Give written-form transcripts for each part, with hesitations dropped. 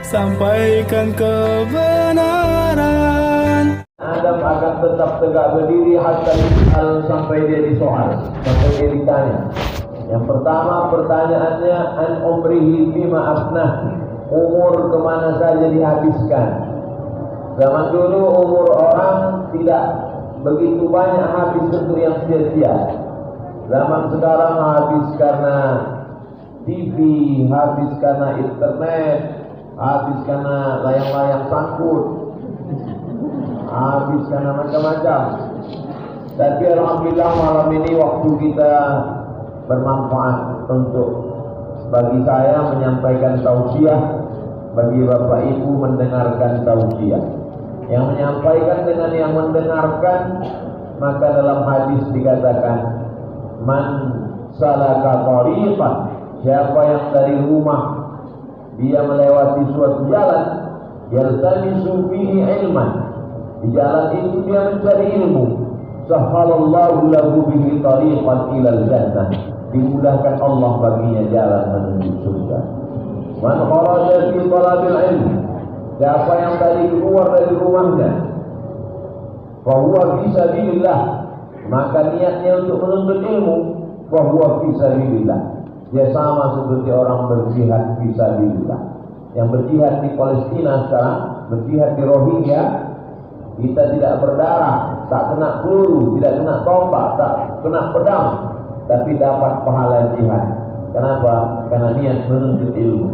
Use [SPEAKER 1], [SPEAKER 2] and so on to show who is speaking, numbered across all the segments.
[SPEAKER 1] sampaikan kebenaran.
[SPEAKER 2] Adam akan tetap tegak berdiri hatta dis'al, sampai dia disoal, sampai dia ditanya. Yang pertama pertanyaannya, an umrihi bima afnah, umur kemana saja dihabiskan. Zaman dulu umur orang tidak begitu banyak habis untuk yang sia-sia. Zaman sekarang habis karena TV, habis karena internet, habis karena layang-layang sangkut, habis karena macam-macam. Tapi alhamdulillah malam ini waktu kita bermanfaat untuk bagi saya menyampaikan tausiah, bagi Bapak Ibu mendengarkan tausiah. Yang menyampaikan dengan yang mendengarkan, maka dalam hadis dikatakan, man salaka tariqan, siapa yang dari rumah dia melewati suatu jalan, yaltamisu fihi ilman, di jalan itu dia mencari ilmu, sahhalallahu lahu bihi tariqan ilal jannah, dimudahkan Allah baginya jalan menuju surga. Man kharaja fi talabil ilm, siapa yang tadi keluar dari rumahnya, fa huwa fi sabilillah, maka niatnya untuk menuntut ilmu, fa huwa fi sabilillah, dia sama seperti orang berjihad fi sabilillah. Yang berjihad di Palestina sekarang, berjihad di Rohingya, kita tidak berdarah, tak kena peluru, tidak kena tombak, tak kena pedang, tapi dapat pahala jihad. Kenapa? Karena niat menuntut ilmu.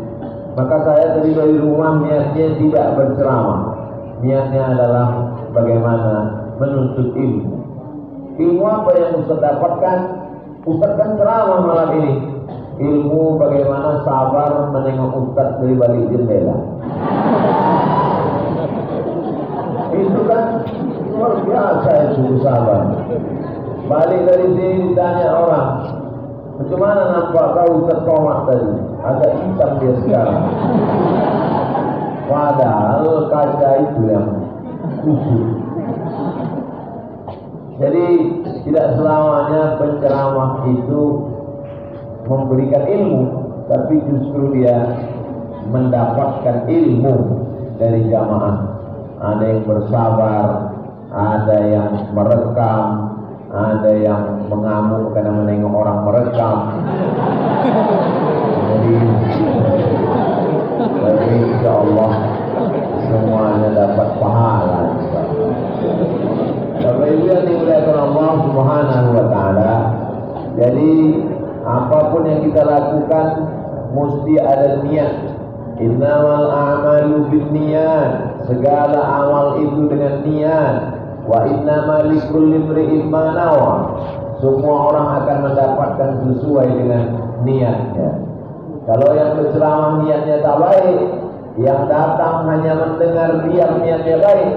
[SPEAKER 2] Maka saya dari rumah niatnya tidak berceramah, niatnya adalah bagaimana menuntut ilmu. Ilmu apa yang Ustaz dapatkan? Ustaz kan ceramah malam ini. Ilmu bagaimana sabar menengok Ustaz dari balik jendela. Itu kan luar biasa itu sabar. Balik dari sini ditanya orang, bagaimana nampak kau Ustaz Somad tadi? Agak hitam dia sekarang. Padahal kaca itu yang kusut. Jadi tidak selamanya penceramah itu memberikan ilmu, tapi justru dia mendapatkan ilmu dari jamaah. Ada yang bersabar, ada yang merekam, ada yang mengamuk karena menengok orang merekam. Jadi insya Allah semuanya dapat pahala. Bapak Ibu yang dimuliakan Allah Subhanahu wa Ta'ala, jadi apapun yang kita lakukan mesti ada niat. Innamal a'malu binniyat, segala amal itu dengan niat. Wa innamal likulli imri'in ma nawa, semua orang akan mendapatkan sesuai dengan niatnya. Kalau yang berceramah niatnya tak baik, yang datang hanya mendengar diam niatnya baik,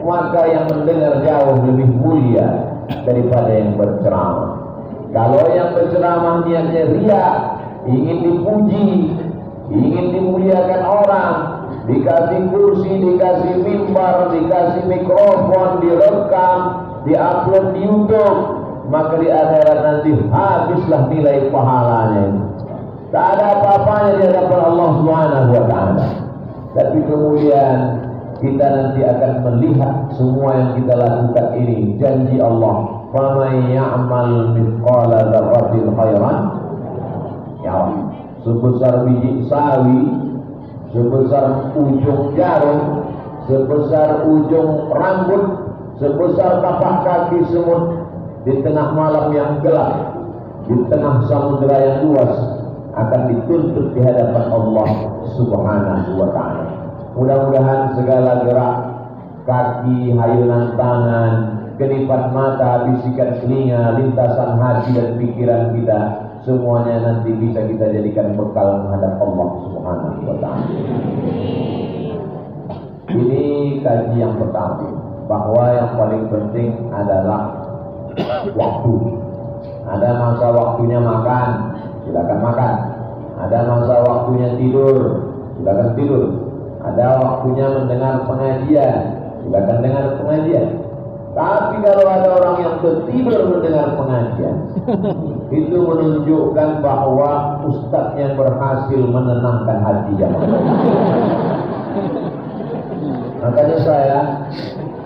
[SPEAKER 2] maka yang mendengar jauh lebih mulia daripada yang berceramah. Kalau yang berceramah niatnya riya, ingin dipuji, ingin dimuliakan orang, dikasih kursi, dikasih mimbar, dikasih mikrofon, direkam, diupload di YouTube, maka di akhirat nanti habislah nilai pahalanya itu. Tak ada apa-apanya di hadapan Allah Subhanahu wa Ta'ala. Tapi kemudian kita nanti akan melihat semua yang kita lakukan ini. Janji Allah, faman ya'mal mithqala dzarratin khairan yarah. Sebesar biji sawi, sebesar ujung jarum, sebesar ujung rambut, sebesar tapak kaki semut, di tengah malam yang gelap, di tengah samudera yang luas, akan dituntut di hadapan Allah Subhanahu wa Ta'ala. Mudah-mudahan segala gerak kaki, hayunan tangan, kedipan mata, bisikan telinga, lintasan hati dan pikiran kita, semuanya nanti bisa kita jadikan bekal menghadap Allah Subhanahu wa Ta'ala. Ini kaji yang pertama, bahwa yang paling penting adalah waktu. Ada masa waktunya makan, silakan makan. Ada masa waktunya tidur, silakan tidur. Ada waktunya mendengar pengajian, silakan dengar pengajian. Tapi kalau ada orang yang tertidur mendengar pengajian, itu menunjukkan bahwa ustadznya berhasil menenangkan hati jamaah. Makanya saya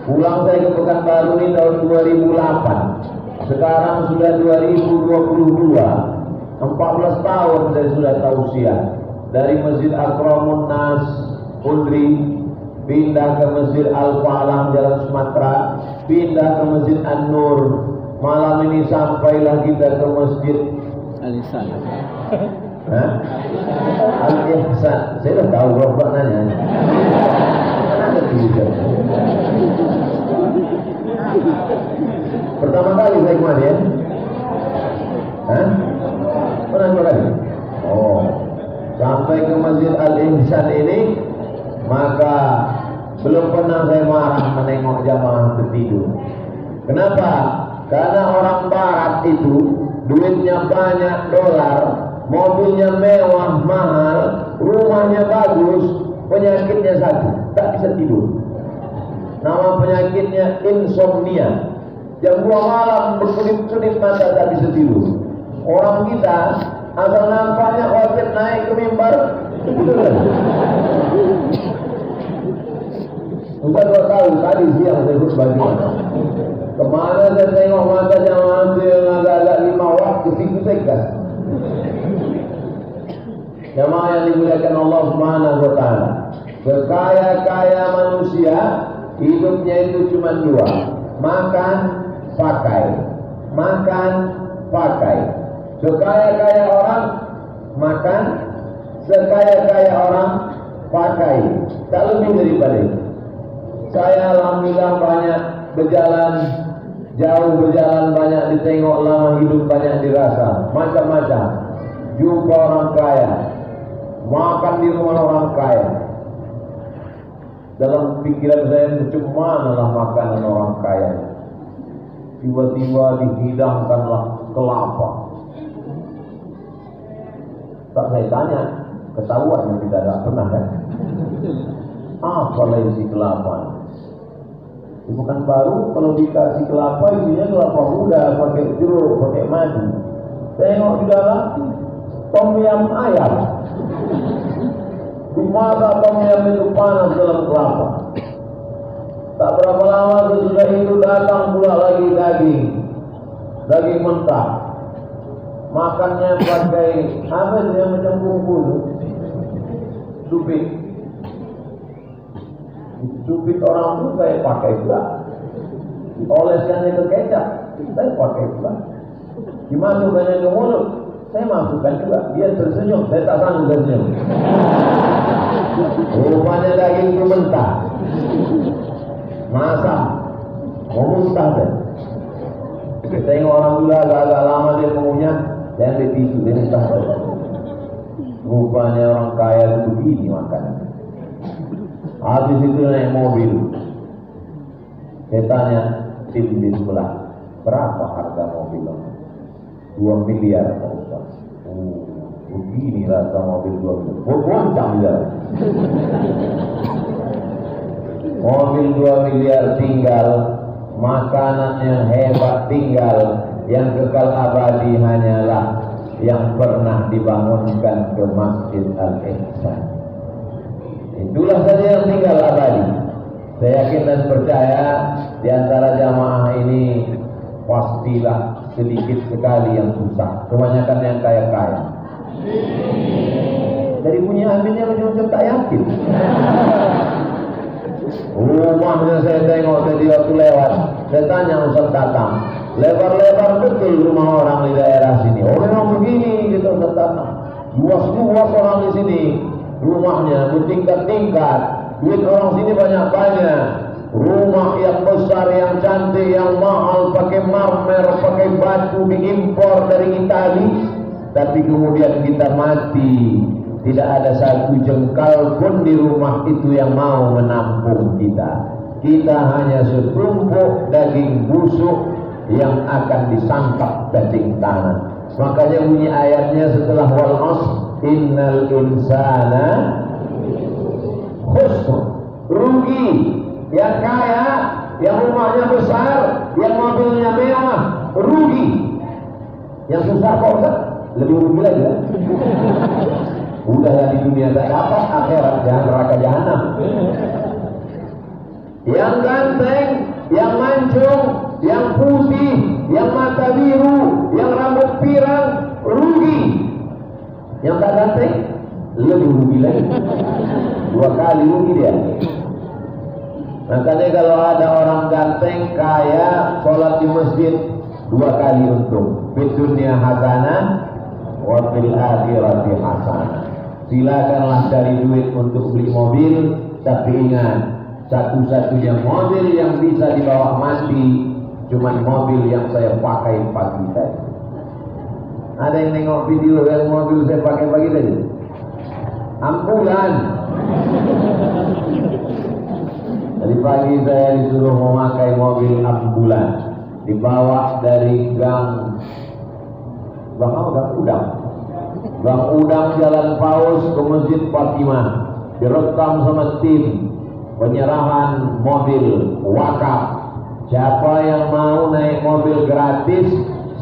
[SPEAKER 2] pulang saya ke Pekanbaru ini tahun 2008. Sekarang sudah 2022. 14 tahun saya sudah tausiah. Dari Masjid Akramun Nas Undri pindah ke Masjid Al-Falah Jalan Sumatera, pindah ke Masjid An-Nur. Malam ini sampailah kita ke Masjid
[SPEAKER 1] Al-Ihsan.
[SPEAKER 2] Al-Ihsan. Saya dah tahu berapa nanya. Mana ada tulisan? Pertama kali saya kemana ya? Pernah dua kali? Oh, sampai ke Masjid Al-Ihsan ini, maka belum pernah saya marah menengok jamaah tertidur. Kenapa? Karena orang barat itu duitnya banyak dolar, mobilnya mewah mahal, rumahnya bagus, penyakitnya satu, tak bisa tidur. Nama penyakitnya insomnia. Jam 2 malam berkedip-kedip mata tak bisa tidur. Orang kita asal nampaknya khotib naik ke mimbar tidur. Sudah 2 tahun tadi siang saya ikut bagaimana. Kemana saya tengok mata jamaah yang agak-agak 5 waktu ke situ saya gas. Jamaah yang dimuliakan Allah Subhanahu wa taala. Berkaya-kaya manusia hidupnya itu cuma 2. Makan, pakai. Makan, pakai. Sekaya-kaya orang makan, sekaya-kaya orang pakai. Tak lebih daripada itu. Saya alhamdulillah banyak berjalan, jauh berjalan, banyak ditengok, lama hidup banyak dirasa, macam-macam. Jumpa orang kaya, makan di rumah orang kaya. Dalam pikiran saya, macam manalah makanan orang kaya. Tiba-tiba dihidangkanlah kelapa. Tak saya tanya, ketahuan yang kita tak pernah kan? Apa isi kelapa? Bukan baru kalau dikasih kelapa isinya kelapa muda, pakai jeruk, pakai madu. Tengok di dalam tom yam ayam. Dimana tom yam itu panas dalam kelapa. Tak berapa lama sesudah itu datang pula lagi daging mentah. Makannya pakai apa dia macam bumbu, supit. Cupit orang itu saya pakai pula. Oleskannya ke kecap, saya pakai pula. Dimasukkannya ke mulut, saya masukkan juga. Dia tersenyum, saya tak sanggup tersenyum. Rupanya daging itu mentah, masak, mau muntah deh. Tengok orang dulu agak-agak lama dia mengunyah, saya ambil tisu, dia muntah deh. Rupanya orang kaya itu begini makannya. Habis itu naik mobil. Saya tanya tim di sebelah, berapa harga mobil? 2 miliar Pak Ustaz. Begini rasa mobil 2 miliar. Goncang dia. Mobil 2 miliar tinggal, makanannya hebat tinggal, yang kekal abadi hanyalah yang pernah dibangunkan ke Masjid Al-Ihsan. Itulah saja yang tinggal abadi. Saya yakin dan percaya di antara jamaah ini pastilah sedikit sekali yang susah, kebanyakan yang kaya-kaya. Dari bunyi aminnya macam-macam tak yakin. Rumahnya saya tengok tadi waktu lewat, saya tanya Ustaz datang, lebar-lebar betul rumah orang di daerah sini. Oh memang begini gitu Ustaz datang. Luas-luas orang di sini. Rumahnya bertingkat-tingkat, duit orang sini banyak-banyak. Rumah yang besar, yang cantik, yang mahal, pakai marmer, pakai batu diimpor dari Itali. Tapi kemudian kita mati, tidak ada satu jengkal pun di rumah itu yang mau menampung kita. Kita hanya setumpuk daging busuk yang akan disantap cacing tangan. Makanya bunyi ayatnya setelah wal asr, innal insana khusr, rugi. Yang kaya, yang rumahnya besar, yang mobilnya mewah, rugi. Yang susah Pak Ustaz, lebih rugi lagi ya? Udahlah di dunia tak dapat, akhirat jangan neraka jahanam. yang ganteng, yang mancung, yang putih, yang mata biru, yang rambut pirang, rugi. Yang tak ganteng, lebih rugi lagi. 2 kali rugi dia. Makanya kalau ada orang ganteng, kaya, sholat di masjid 2 kali untung. Fid dunya hasanah wa fil akhirati hasanah. Silakanlah cari duit untuk beli mobil, tapi ingat, satu-satunya mobil yang bisa dibawa mati cuma mobil yang saya pakai pagi tadi. Ada yang nengok video yang mobil saya pakai pagi tadi? Ambulan. Tadi pagi saya disuruh memakai mobil ambulan, dibawa dari Gang Udang Jalan Paus ke Masjid Fatimah, direkam sama tim penyerahan mobil wakaf. Siapa yang mau naik mobil gratis,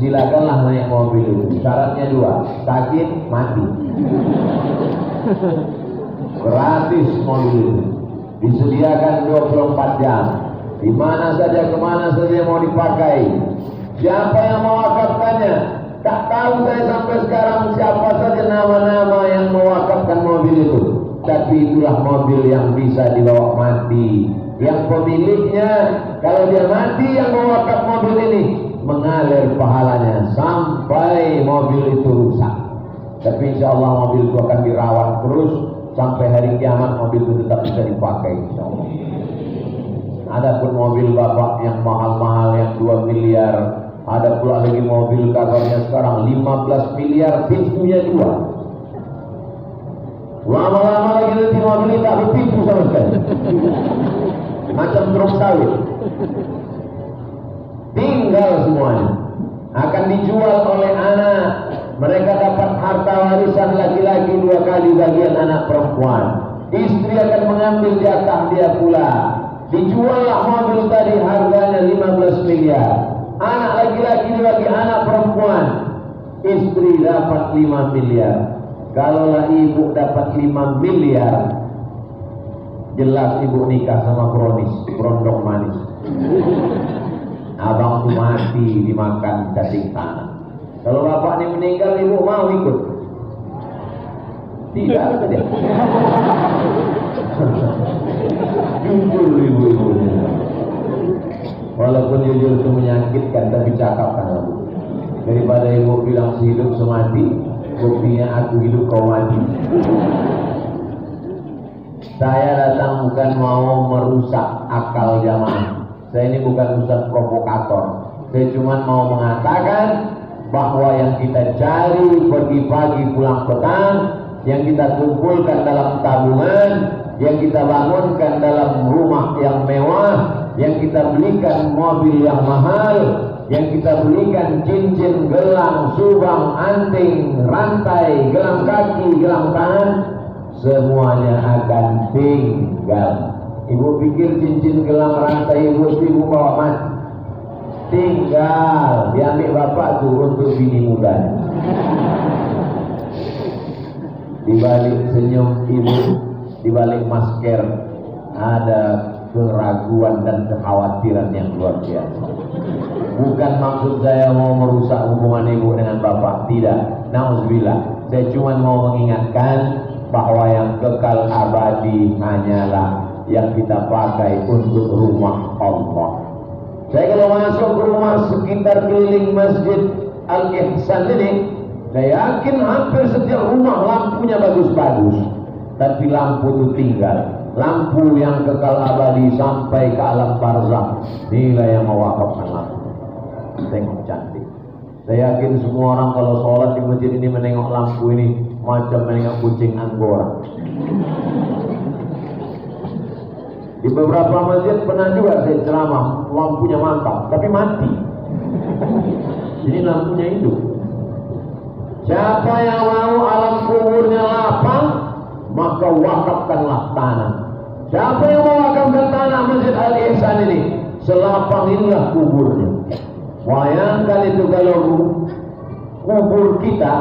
[SPEAKER 2] silakanlah naik mobil itu. Syaratnya 2, sakit mati. Gratis mobil itu. Disediakan 24 jam. Di mana saja, kemana saja mau dipakai. Siapa yang mau wakafkannya? Tak tahu saya sampai sekarang siapa saja nama-nama yang mewakafkan mobil itu. Tapi itulah mobil yang bisa dibawa mati. Yang pemiliknya, kalau dia mati, yang mewakaf mobil ini mengalir pahalanya sampai mobil itu rusak. Tapi insya Allah mobil itu akan dirawat terus sampai hari kiamat. Mobil itu tetap bisa dipakai insya Allah. Adapun mobil bapak yang mahal-mahal yang 2 miliar, ada pula lagi mobil kabarnya sekarang 15 miliar, pintunya 2. Lama-lama lagi nanti mobil tak berpintu sama sekali. Macam truk sawit. Tinggal semuanya. Akan dijual oleh anak. Mereka dapat harta warisan laki-laki 2 kali bagian anak perempuan. Istri akan mengambil jatah dia pula. Dijuallah mobil tadi harganya 15 miliar. Anak laki-laki dibagi anak perempuan. Istri dapat 5 miliar. Kalaulah ibu dapat 5 miliar, jelas ibu nikah sama Brondong manis. Abang tuh mati dimakan cacing tanah. Kalau bapak ini meninggal, ibu mau ikut? Tidak saja. Jujur ibu-ibu. Walaupun jujur itu menyakitkan, tapi cakap kan ibu. Daripada ibu bilang sehidup semati, buktinya aku hidup kau mati. Saya datang bukan mau merusak akal jamaah. Saya ini bukan ustaz provokator. Saya cuma mau mengatakan bahwa yang kita cari pergi pagi pulang petang, yang kita kumpulkan dalam tabungan, yang kita bangunkan dalam rumah yang mewah, yang kita belikan mobil yang mahal, yang kita belikan cincin, gelang, subang, anting, rantai, gelang kaki, gelang tangan, semuanya akan tinggal. Ibu pikir cincin, gelang, rantai ibu bawa mati? Tinggal, diambil bapak tuh untuk bini mudanya. Di balik senyum ibu, di balik masker, ada keraguan dan kekhawatiran yang luar biasa. Bukan maksud saya mau merusak hubungan ibu dengan bapak, tidak. Nauzubillah. Saya cuma mau mengingatkan bahwa yang kekal abadi hanyalah yang kita pakai untuk rumah Allah. Saya kalau masuk ke rumah sekitar keliling Masjid Al-Ihsan ini, saya yakin hampir setiap rumah lampunya bagus-bagus, tapi lampu itu tinggal. Lampu yang kekal abadi sampai ke alam barzakh, inilah yang mewakafkan lampu. Tengok cantik. Saya yakin semua orang kalau sholat di masjid ini menengok lampu ini macam menengok kucing Anggora. Di beberapa masjid pernah juga saya ceramah, lampunya mantap, tapi mati. Jadi lampunya hidup. Siapa yang mau alam kuburnya lapang, maka wakafkanlah tanah. Siapa yang mau wakafkan tanah Masjid Al-Ihsan ini, selapang inilah kuburnya. Bayangkan itu kalau kubur kita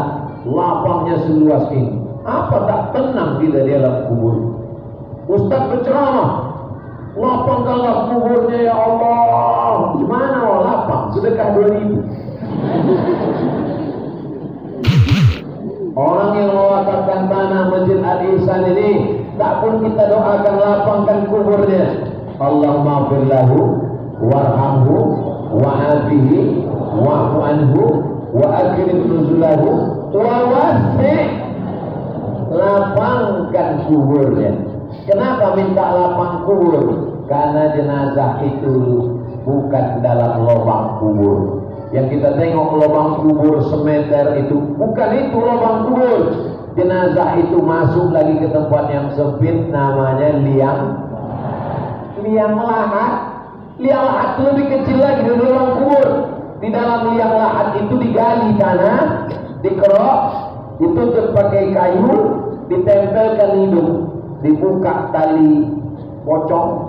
[SPEAKER 2] lapangnya seluas ini, apa tak tenang kita di dalam kubur? Ustaz berceramah, lapangkanlah kuburnya ya Allah. Gimana mau lapang? Sedekah 2.000. Orang yang mewakafkan tanah Masjid Al-Ihsan ini, tak pun kita doakan lapangkan kuburnya. Allahumma ighfir lahu warhamhu wa'afihi wa'fu anhu wa akrim nuzulahu wa wasi'. Lapangkan kuburnya. Kenapa minta lapang kubur? Karena jenazah itu bukan dalam lubang kubur. Yang kita tengok lubang kubur semeter itu, bukan itu lubang kubur. Jenazah itu masuk lagi ke tempat yang sempit, namanya liang lahat. Liang lahat itu lebih kecil lagi dari lubang kubur. Di dalam liang lahat itu digali tanah, dikerok, ditutup pakai kayu, ditempelkan hidung, dibuka tali pocong.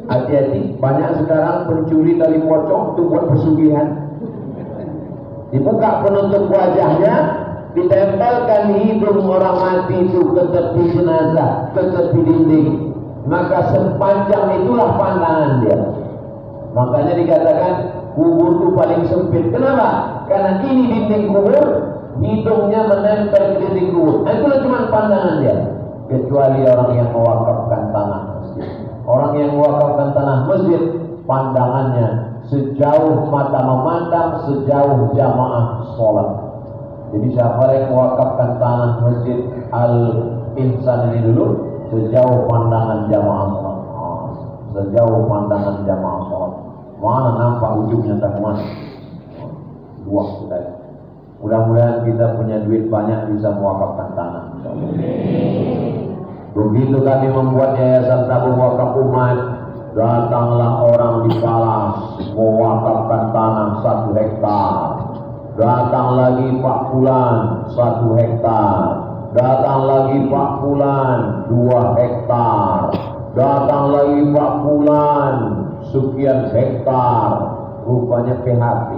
[SPEAKER 2] Hati-hati, banyak sekarang pencuri tali pocong itu buat pesugihan. Dibuka penutup wajahnya, ditempelkan hidung orang mati itu ke tepi jenazah, ke tepi dinding. Maka sepanjang itulah pandangan dia. Makanya dikatakan kubur itu paling sempit. Kenapa? Karena ini dinding kubur, hidungnya menempel ke dinding kubur. Itulah cuma pandangan dia. Kecuali orang yang mewakafkan tanah masjid. Orang yang mewakafkan tanah masjid, pandangannya sejauh mata memandang, sejauh jamaah sholat. Jadi siapa yang mewakafkan tanah Masjid Al-Ihsan ini dulu, sejauh pandangan jamaah sholat. Sejauh pandangan jamaah sholat. Mana nampak ujungnya tak mana? Luas sekali. Mudah-mudahan kita punya duit banyak bisa mewakafkan tanah. Begitu kami membuat yayasan tabung wakaf umat, datanglah orang di Palas mewakafkan tanah 1 hektar. Datang lagi Pak Fulan 1 hektar. Datang lagi Pak Fulan 2 hektar. Datang lagi Pak Fulan sekian hektar. Rupanya PHP,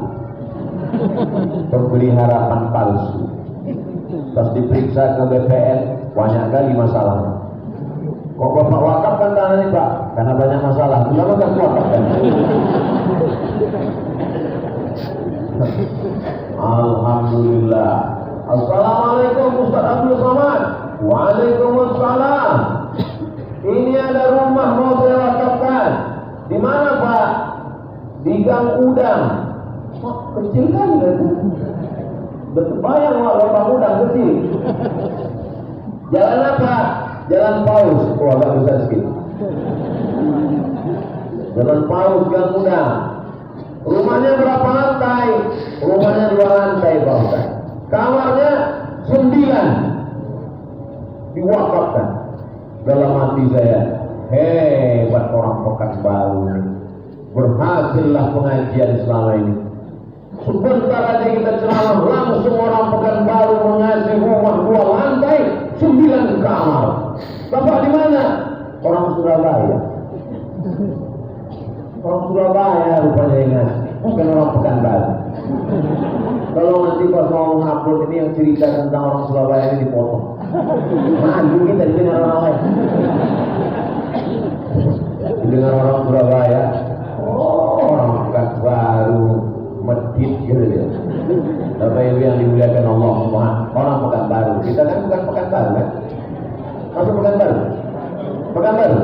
[SPEAKER 2] pemberi harapan palsu. Pas diperiksa ke BPN, banyak kali masalahnya. Kok Bapak wakafkan tanah ini Pak? Karena banyak masalah. Kenapa kan wakafkan? Alhamdulillah. Assalamualaikum Ustaz Abdul Somad. Waalaikumsalam. Ini ada rumah mau saya wakafkan. Di mana Pak? Di Gang Udang. Oh, kecil kan itu. Berbayang lubang udang kecil. Jalan apa? Jalan Paus. Oh, agak besar sedikit. Jalan Paus Gang Udang. Rumahnya berapa lantai? Rumahnya 2 lantai Pak Ustaz. Kamarnya 9. Diwakafkan. Dalam hati saya, hebat orang Pekanbaru. Berhasillah pengajian selama ini. Sebentar aja kita ceramah, langsung orang Pekanbaru mengasih rumah 2 lantai, 9 kamar. Bapak di mana? Orang Surabaya. Orang Surabaya rupanya yang ngasih, bukan orang Pekanbaru. Kalau nanti pas mau mengupload ini yang cerita tentang orang Surabaya ini dipotong. Malu kita didengar orang lain. Didengar orang Surabaya, oh orang Pekanbaru, medit gitu ya. Bapak Ibu yang dimuliakan Allah Subhanahu, orang Pekanbaru. Kita kan bukan Pekanbaru kan? Masuk Pekanbaru? Pekanbaru?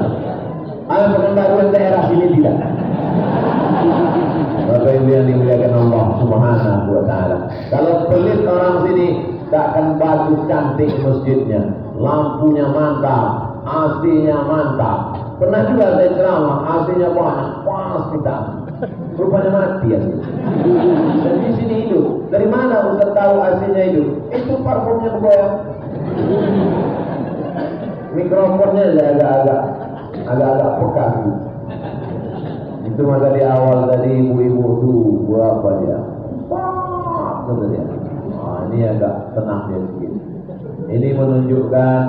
[SPEAKER 2] Pekanbaru yang daerah sini tidak. Bapak Ibu yang dimuliakan Allah Subhanahu wa taala. Kalau pelit orang sini, tak akan bagus cantik masjidnya. Lampunya mantap, AC-nya mantap. Pernah juga saya ceramah, AC-nya panas kita. Rupanya mati ya. Dan di sini hidup. Dari mana Ustaz tahu AC-nya hidup? Itu parfumnya bergoyang. Mikrofonnya agak-agak pekas. Itu maka di awal tadi ibu-ibu tuh apa dia? Betul dia. Ini agak tenang dia sedikit. Ini menunjukkan,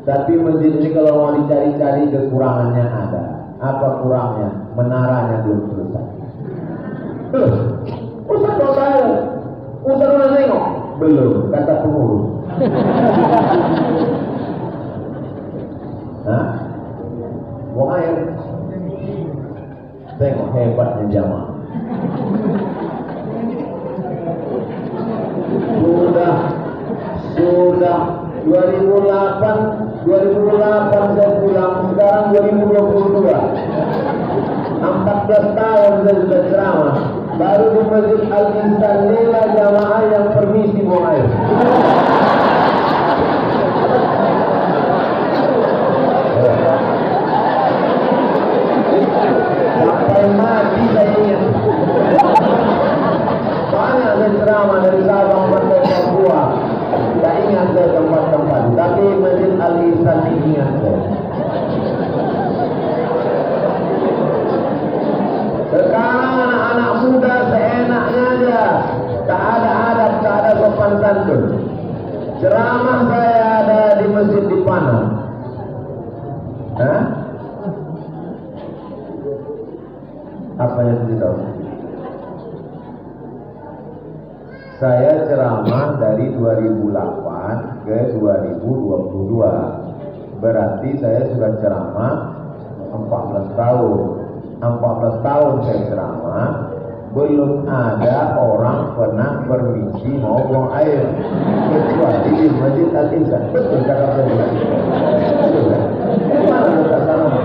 [SPEAKER 2] tapi masjid ini kalau mau dicari-cari kekurangannya ada. Apa kurangnya? Menaranya belum selesai. Ustaz mau tahu? Ustaz mau nengok? Belum, kata pengurus. buang air. Tengok hebatnya jamaah. Sudah 2008 saya pulang, sekarang 2022. 14 tahun saya sudah ceramah. Baru di Masjid Al-Insan Lela jamaah yang permisi buang air. Sampai mati saya ingat. Banyak saya ceramah dari Sabang sampai Papua. Tak ingat saya tempat-tempat, tapi Masjid Al-Insan ingat saya. Sekarang anak-anak muda seenaknya aja, tak ada adab, tak ada sopan santun. Ceramah saya ada di masjid di Panang. Apa yang tidak tahu? Saya ceramah dari 2008 ke 2022. Berarti saya sudah ceramah 14 tahun. 14 tahun saya ceramah, belum ada orang pernah permisi mau buang air kecuali di Masjid Al-Insan. Betul kata saya. Betul kan? Mana tak salah?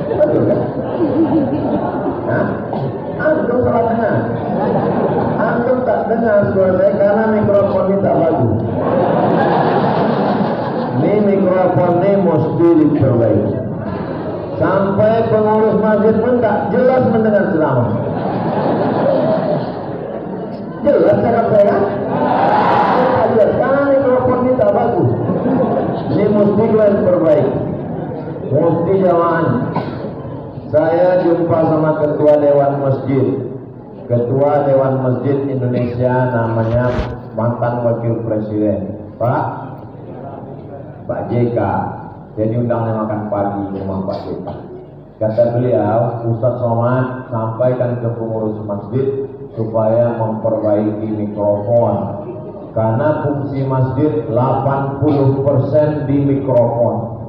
[SPEAKER 2] Betul kan? Antum salah dengar. Antum tak dengar suara saya karena mikrofon ini tak bagus. Ini mikrofon ini mesti diperbaiki. Sampai pengurus masjid pun tak jelas mendengar ceramah. Jelas cakap saya? Jelas, karena mikrofon ini tak bagus. Ini mesti kalian perbaiki. Mesti jamaah. Saya jumpa sama ketua Dewan Masjid. Ketua Dewan Masjid Indonesia namanya mantan Wakil Presiden Pak JK. Jadi undangnya makan pagi di rumah Pak JK. Kata beliau, Ustaz Somad sampaikan ke pengurus masjid supaya memperbaiki mikrofon. Karena fungsi masjid 80% di mikrofon.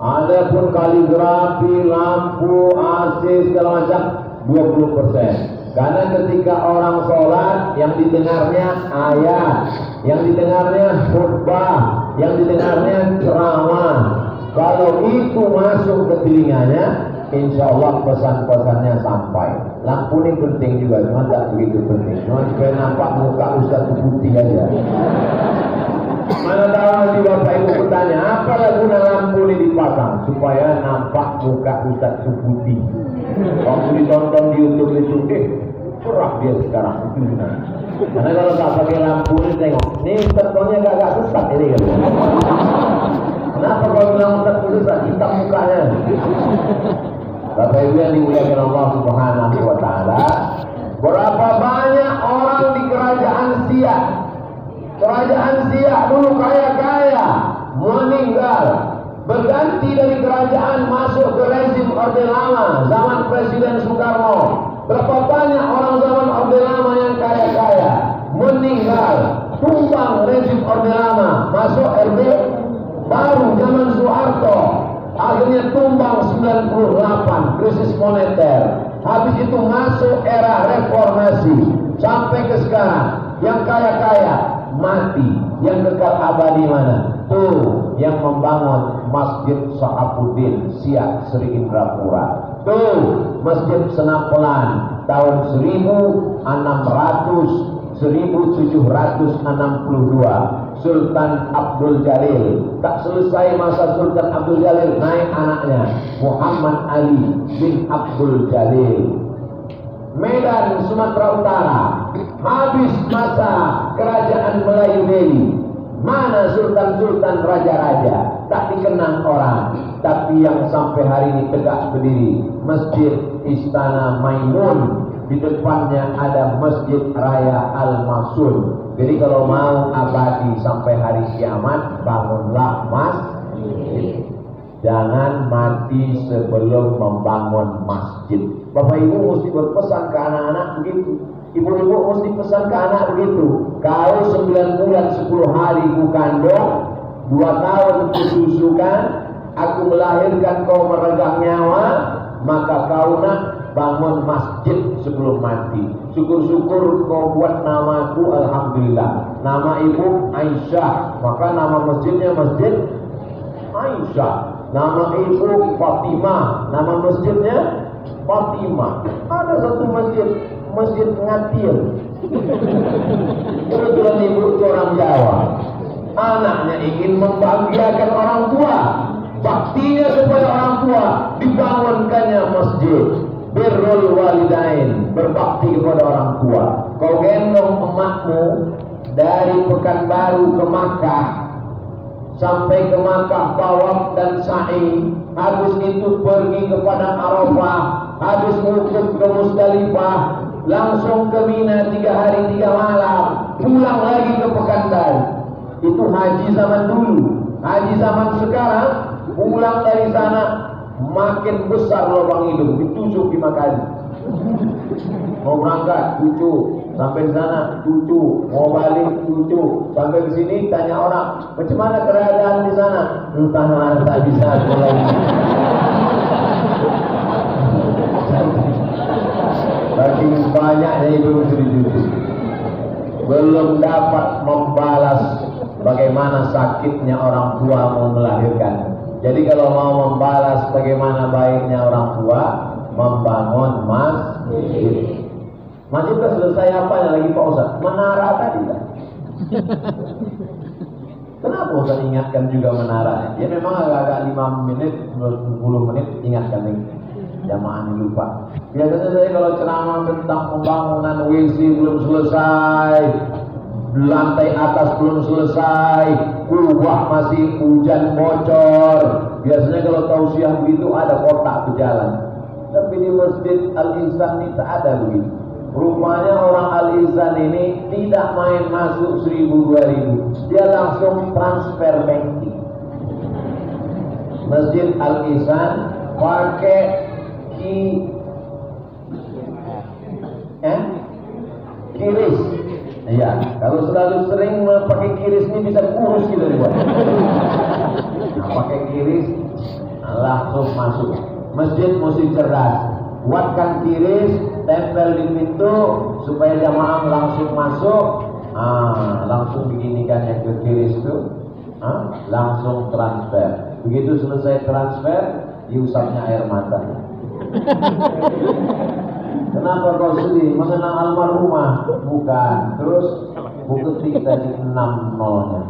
[SPEAKER 2] Adapun kaligrafi, lampu, AC segala macam 20%. Karena ketika orang sholat yang didengarnya ayat, yang didengarnya khutbah, yang didengarnya ceramah. Kalau itu masuk ke telinganya, insya Allah pesan-pesannya sampai. Lampu ini penting juga, cuma tak begitu penting. Cuma supaya nampak muka Ustaz putih aja. Mana tahu nanti Bapak Ibu bertanya, apa guna lampu ini dipasang? Supaya nampak muka Ustaz putih. Waktu ditonton di YouTube itu, cerah dia sekarang itu benar. Karena kalau tak pakai lampu ini tengok, ini Ustaznya agak sesat ini kan. Kenapa kalau bilang Ustaz sesat? Hitam mukanya. Bapak Ibu yang dimuliakan Allah Subhanahu wa taala, berapa banyak orang di kerajaan Siak. Kerajaan Siak dulu kaya-kaya, meninggal, berganti dari kerajaan masuk ke rezim Orde Lama zaman Presiden Soekarno. Berapa banyak orang zaman Orde Lama yang kaya-kaya meninggal, tumbang rezim Orde Lama, masuk RB baru zaman Soeharto. Akhirnya tumbang 98, krisis moneter. Habis itu masuk era reformasi sampai ke sekarang. Yang kaya-kaya mati, yang kekal abadi mana? Tuh yang membangun Masjid Sahabuddin Siak Sri Indrapura. Tuh Masjid Senapelan tahun 1762. Sultan Abdul Jalil. Tak selesai masa Sultan Abdul Jalil, naik anaknya Muhammad Ali bin Abdul Jalil. Medan, Sumatera Utara, habis masa kerajaan Melayu Delhi. Mana sultan-sultan raja-raja, tak dikenang orang. Tapi yang sampai hari ini tegak berdiri, Masjid Istana Maimun. Di depannya ada Masjid Raya Al-Masun. Jadi kalau mau abadi sampai hari kiamat, bangunlah masjid. Jangan mati sebelum membangun masjid. Bapak Ibu mesti berpesan ke anak-anak begitu. Ibu-ibu mesti pesan ke anak begitu. Kau 9 bulan 10 hari ku kandung, 2 tahun ku susukan, aku melahirkan kau meregang nyawa, maka kau nak bangun masjid sebelum mati. Syukur-syukur kau buat namaku alhamdulillah. Nama ibu Aisyah, maka nama masjidnya Masjid Aisyah. Nama ibu Fatimah, nama masjidnya Fatimah. Ada satu masjid, Masjid Ngatir. Kebetulan ibu itu orang Jawa. Anaknya ingin membahagiakan orang tua, baktinya kepada orang tua, dibangunkannya masjid. Birrul walidain, berbakti kepada orang tua. Kau gendong emakmu dari Pekanbaru ke Makkah, sampai ke Makkah tawaf dan sa'i. Habis itu pergi ke Padang Arafah, habis wukuf ke Musdalifah, langsung ke Mina 3 hari 3 malam, pulang lagi ke Pekanbaru. Itu haji zaman dulu. Haji zaman sekarang, pulang dari sana makin besar lubang hidung, ditusuk 5 kali. Mau berangkat, cucu. Sampai di sana, cucu. Mau balik, cucu. Sampai ke sini, tanya orang, macam mana keadaan di sana? Entah mana, tak bisa pulang. Saking banyaknya ibu cucu. Belum dapat membalas bagaimana sakitnya orang tua mau melahirkan. Jadi kalau mau membalas bagaimana baiknya orang tua, membangun masjid. Masjid sudah selesai apanya lagi Pak Ustaz? Menara tadi kan? Kenapa Ustaz ingatkan juga menara? Ya memang agak-agak 5 menit, 10 menit ingatkan nih. Jamaah ini lupa. Biasanya saya kalau ceramah tentang pembangunan WC belum selesai, lantai atas belum selesai, kubah masih hujan bocor. Biasanya kalau tausiah begitu ada kotak berjalan. Tapi di Masjid Al-Ihsan ini tak ada begitu. Rupanya orang Al-Ihsan ini tidak main masuk 1000-2000, dia langsung transfer banking. Masjid Al-Ihsan pakai kiris. Iya, kalau selalu sering pakai kiris ini bisa kurus gitu dibuat. Nah, pakai kiris langsung masuk. Masjid mesti cerdas. Buatkan kiris, tempel di pintu supaya jamaah langsung masuk. Langsung beginikan yang ke kiris itu, langsung transfer. Begitu selesai transfer, diusapnya air mata. Kenapa kau sedih? Mengenang almarhumah? Bukan. Terus buku ketik tadi 6 nolnya.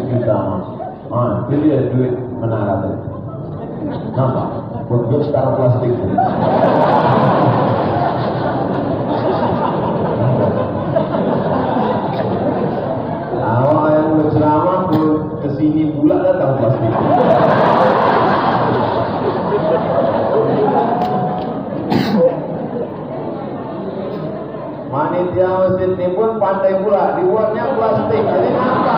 [SPEAKER 2] Kita mas. Jadi ya duit menara tadi. Kenapa? Buat sekarang plastik. Awak yang berceramah kesini pula datang plastik. Panitia masjid ini pun pandai pula, dibuatnya plastik, jadi nampak.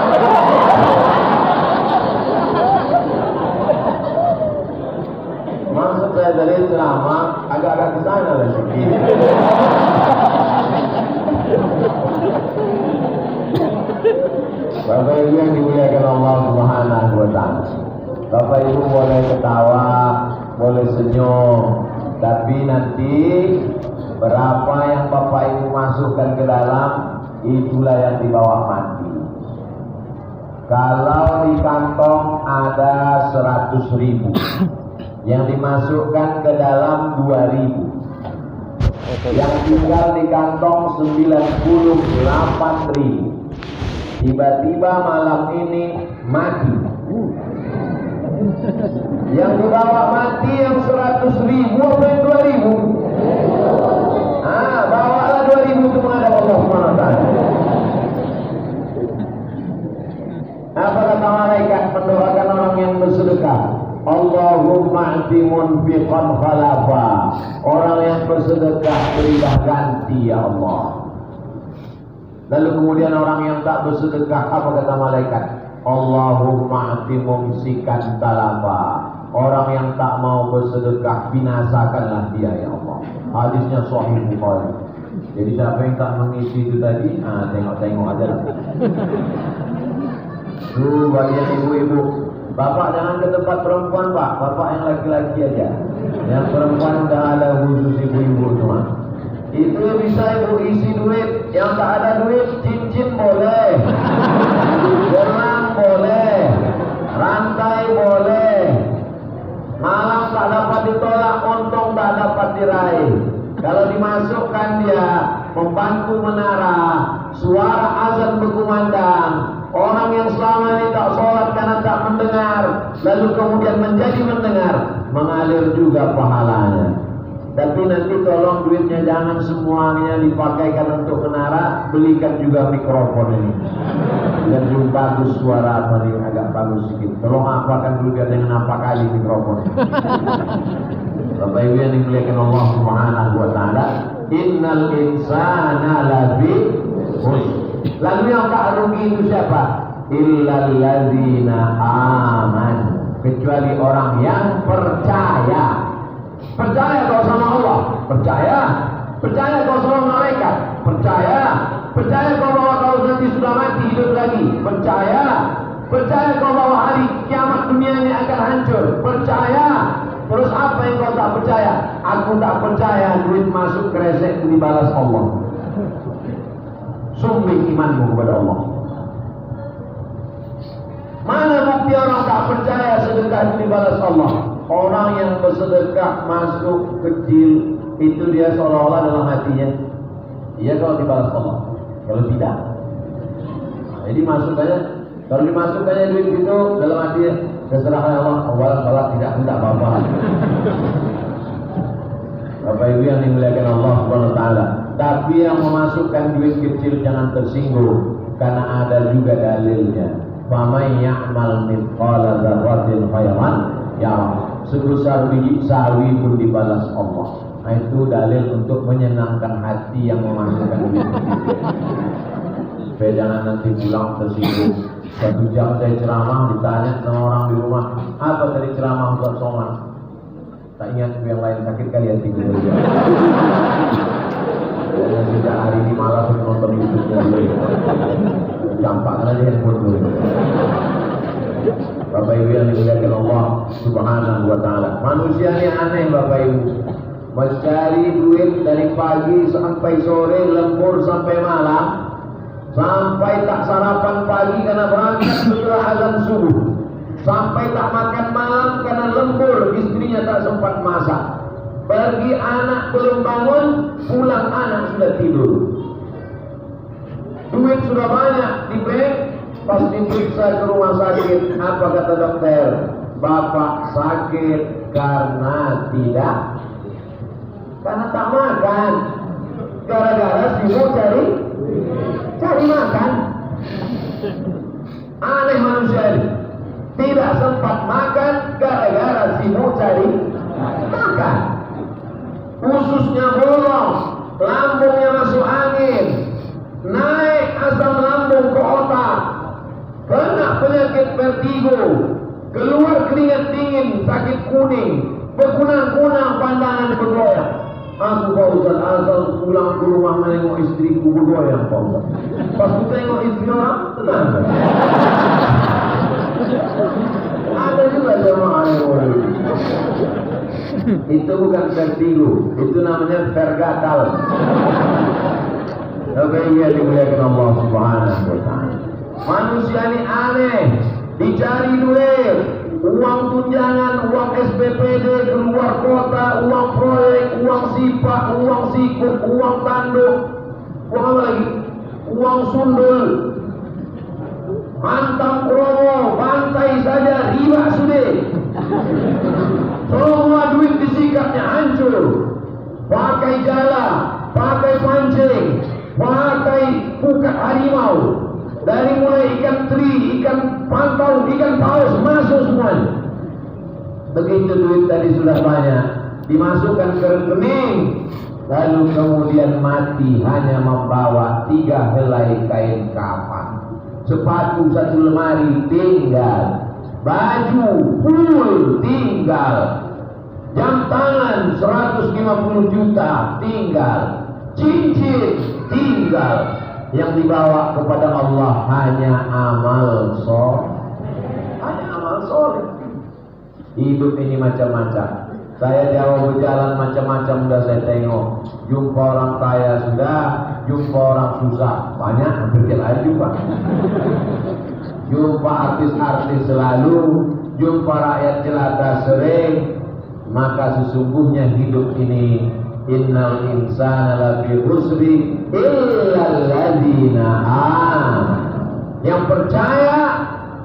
[SPEAKER 2] Maksud saya dari ceramah agak-agak ke sana lah sedikit. Bapak Ibu yang dimuliakan Allah Subhanahu wa Ta'ala. Bapak Ibu boleh ketawa, boleh senyum, tapi nanti berapa yang Bapak Ibu masukkan ke dalam, itulah yang dibawa mati. Kalau di kantong ada 100.000, yang dimasukkan ke dalam 2.000, yang tinggal di kantong 98.000. Tiba-tiba malam ini mati. Yang dibawa mati yang 100.000 apa yang 2.000? Bawalah 2.000 itu menghadap Allah SWT. Apa kata malaikat mendoakan orang yang bersedekah? Allahumma a'ti munfiqan khalafa. Orang yang bersedekah berilah ganti ya Allah. Lalu kemudian orang yang tak bersedekah, apa kata malaikat? Allahumma a'ti mumsikan talafa. Orang yang tak mau bersedekah, binasakanlah dia ya Allah. Hadisnya Sahih Bukhari. Jadi siapa yang tak mengisi itu tadi, tengok-tengok aja lah. Bagian ibu-ibu Bapak jangan ke tempat perempuan Pak, bapak yang laki-laki aja. Yang perempuan udah ada khusus ibu-ibu semua. Itu bisa ibu isi duit, yang tak ada duit cincin boleh, gelang boleh, rantai boleh. Malam tak dapat ditolak, untung tak dapat diraih. Kalau dimasukkan dia membantu menara, suara azan berkumandang. Orang yang selama ini tak sholat karena tak mendengar, lalu kemudian menjadi mendengar, mengalir juga pahalanya. Tapi nanti tolong duitnya jangan semuanya dipakaikan untuk menara, belikan juga mikrofon ini. Dan juga bagus suara apa nih, agak bagus sedikit. Tolong apakan dulu biar dengan apa kali mikrofon. Bapak Ibu yang dimuliakan Allah Subhanahu wa taala, innal insana lafi khusr. Lalu yang tak rugi itu siapa? Illal ladzina amanu, kecuali orang yang percaya. Percaya kau sama Allah, percaya. Percaya kau sama malaikat, percaya. Percaya kau bahwa kau nanti sudah mati hidup lagi, percaya. Percaya kau bahwa hari kiamat dunia ini akan hancur, percaya. Terus apa yang kau tak percaya? Aku tak percaya duit masuk kresek dibalas Allah. Sumbing imanmu kepada Allah. Mana bukti orang tak percaya sedekah itu dibalas Allah? Orang yang bersedekah masuk kecil itu dia seolah-olah dalam hatinya, iya kalau dibalas Allah, kalau tidak. Nah, jadi masukkannya, kalau dimasukkannya duit itu dalam hatinya, terserah Allah, balas tidak apa-apa. Bapak Ibu yang dimuliakan Allah Subhanahu wa taala. Tapi yang memasukkan duit kecil jangan tersinggung, karena ada juga dalilnya. Faman ya'mal mithqala dzarratin khairan yarah. Sebesar biji sawi pun dibalas Allah. Nah, itu dalil untuk menyenangkan hati yang memasukkan duit kecil. Supaya jangan nanti pulang tersinggung. 1 jam saya ceramah, ditanya sama orang di rumah, apa tadi ceramah Ustaz Somad? Tak ingat yang lain, sakit kali hati gue. Dan sejak hari ini malas nonton YouTube-nya dulu. Campakkan aja handphone dulu. Bapak Ibu yang dimuliakan Allah Subhanahu wa taala. Manusia ini aneh Bapak Ibu. Mencari duit dari pagi sampai sore, lembur sampai malam, sampai tak sarapan pagi karena berangkat setelah azan subuh, sampai tak makan malam karena lembur, istrinya tak sempat masak. Pergi anak belum bangun, pulang anak sudah tidur. Duit sudah banyak di bank, pas diperiksa ke rumah sakit, apa kata dokter? Bapak sakit karena tak makan. Gara-gara sibuk cari makan. Aneh manusia ini. Tidak sempat makan gara-gara sibuk cari makan. Ususnya bolong, lambungnya masuk angin, naik asam lambung ke otak, kena penyakit vertigo, keluar keringat dingin, sakit kuning, berkunang-kunang pandangan bergoyang. Aku Pak Ustaz asal pulang ke rumah menengok istriku bergoyang Pak Ustaz. Pas ku tengok istri orang, tenang. Ada juga jemaah yang orang. Itu bukan vertigo, itu namanya vergatal. Oke, iya dimuliakan Allah Subhanahu wa taala. Manusia ini aneh, dicari duit, uang tunjangan, uang SPPD, keluar kota, uang proyek, uang sipak, uang sikut, uang tanduk, uang apa lagi? Uang sundul, hantam promo, pantai saja, riba sudah. Semua duit disikapnya hancur. Pakai jala, pakai pancing, pakai pukat harimau. Dari mulai ikan teri, ikan pantau, ikan paus masuk semuanya. Begitu duit tadi sudah banyak, dimasukkan ke rekening, lalu kemudian mati hanya membawa 3 helai kain kafan, sepatu 1 lemari tinggal, baju full tinggal, jam tangan 150 juta tinggal, cincin tinggal. Yang dibawa kepada Allah hanya amal soleh. Hanya amal soleh. Hidup ini macam-macam. Saya jauh berjalan macam-macam sudah saya tengok. Jumpa orang kaya sudah, jumpa orang susah banyak, hampir tiap hari jumpa. Jumpa artis-artis selalu, jumpa rakyat jelata sering. Maka sesungguhnya hidup ini, innal insana lafi khusri illal ladzina amanu. Yang percaya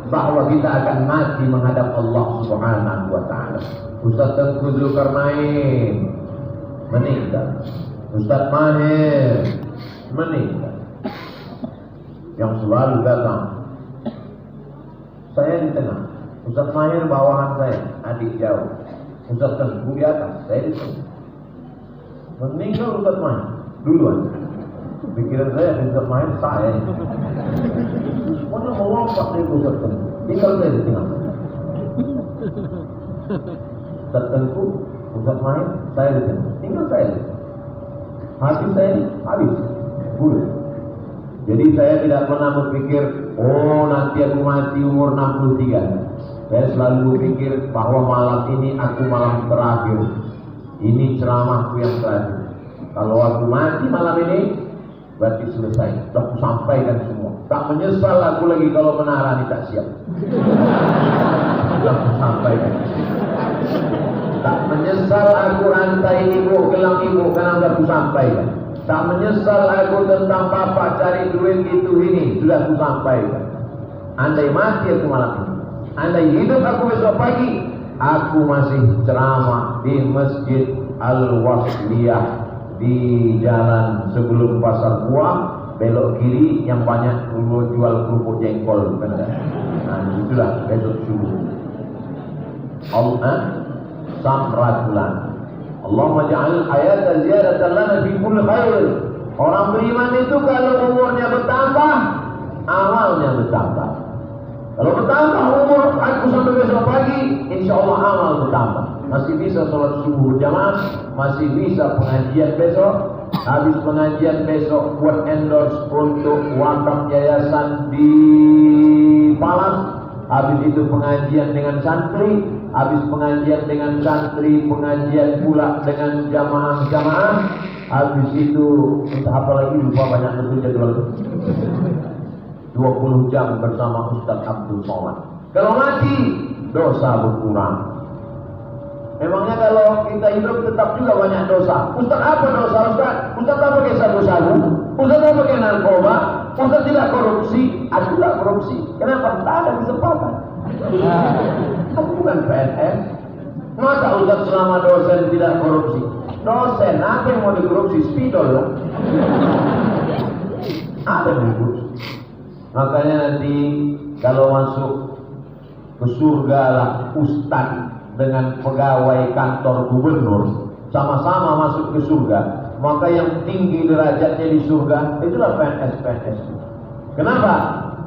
[SPEAKER 2] bahwa kita akan mati menghadap Allah Subhanahu wa taala. Ustaz Tengku Zulkarnain meninggal. Ustaz Mahir meninggal. Yang selalu datang. Saya di tengah. Ustaz Mahir bawahan saya, adik jauh. Ustaz Tengku di atas, saya di tengah. Meninggal Ustaz Mahir duluan. Pikiran saya Ustaz Mahir saya. Semuanya melompat dari Ustaz Tengku. Tinggal saya di tengah. Ustaz Tengku, Ustaz Mahir, saya di tengah. Tinggal saya di tengah. Hati saya habis. Bulat. Jadi saya tidak pernah berpikir, oh nanti aku mati umur 63. Saya selalu berpikir bahwa malam ini aku malam terakhir. Ini ceramahku yang terakhir. Kalau aku mati malam ini, berarti selesai. Sudah aku sampaikan semua. Tak menyesal aku lagi kalau menara ini tak siap. Sudah aku sampaikan. Tak menyesal aku rantai ibu, gelang ibu, karena sudah aku sampaikan. Tak menyesal aku tentang bapak cari duit itu ini, sudah aku sampaikan. Andai mati aku malam ini, andai hidup aku besok pagi, aku masih ceramah di Masjid Al-Wasliyah di jalan sebelum pasar buah, belok kiri yang banyak dulu jual kerupuk jengkol. Nah, itulah besok subuh. Allah samratulan. Allahumma ja'al hayata ziyadatan lana fi kulli khair. Orang beriman itu kalau umurnya bertambah, amalnya bertambah. Kalau bertambah umur aku sampai besok pagi, insyaallah amal bertambah. Masih bisa sholat subuh berjamaah, masih bisa pengajian besok. Habis pengajian besok buat endorse untuk wakaf yayasan di Palas. Habis itu pengajian dengan santri, habis pengajian dengan santri, pengajian pula dengan jamaah-jamaah. Habis itu entah apa lagi, lupa banyak betul jadwal. 20 jam bersama Ustaz Abdul Somad. Kalau mati, dosa berkurang. Memangnya kalau kita hidup tetap juga banyak dosa. Ustaz apa dosa Ustaz? Ustaz apa pakai sabu-sabu? Ustaz apa pakai narkoba? Ustaz tidak korupsi? Aku tidak korupsi. Kenapa? Tak ada kesempatan. Aku bukan PNS. Masa Ustaz selama dosen tidak korupsi? Dosen, apa yang mau dikorupsi? Spidol lah. Ada yang dikorupsi. Makanya nanti kalau masuk ke surga lah Ustaz dengan pegawai kantor gubernur sama-sama masuk ke surga, maka yang tinggi derajatnya di surga itulah PNS-PNS. Kenapa?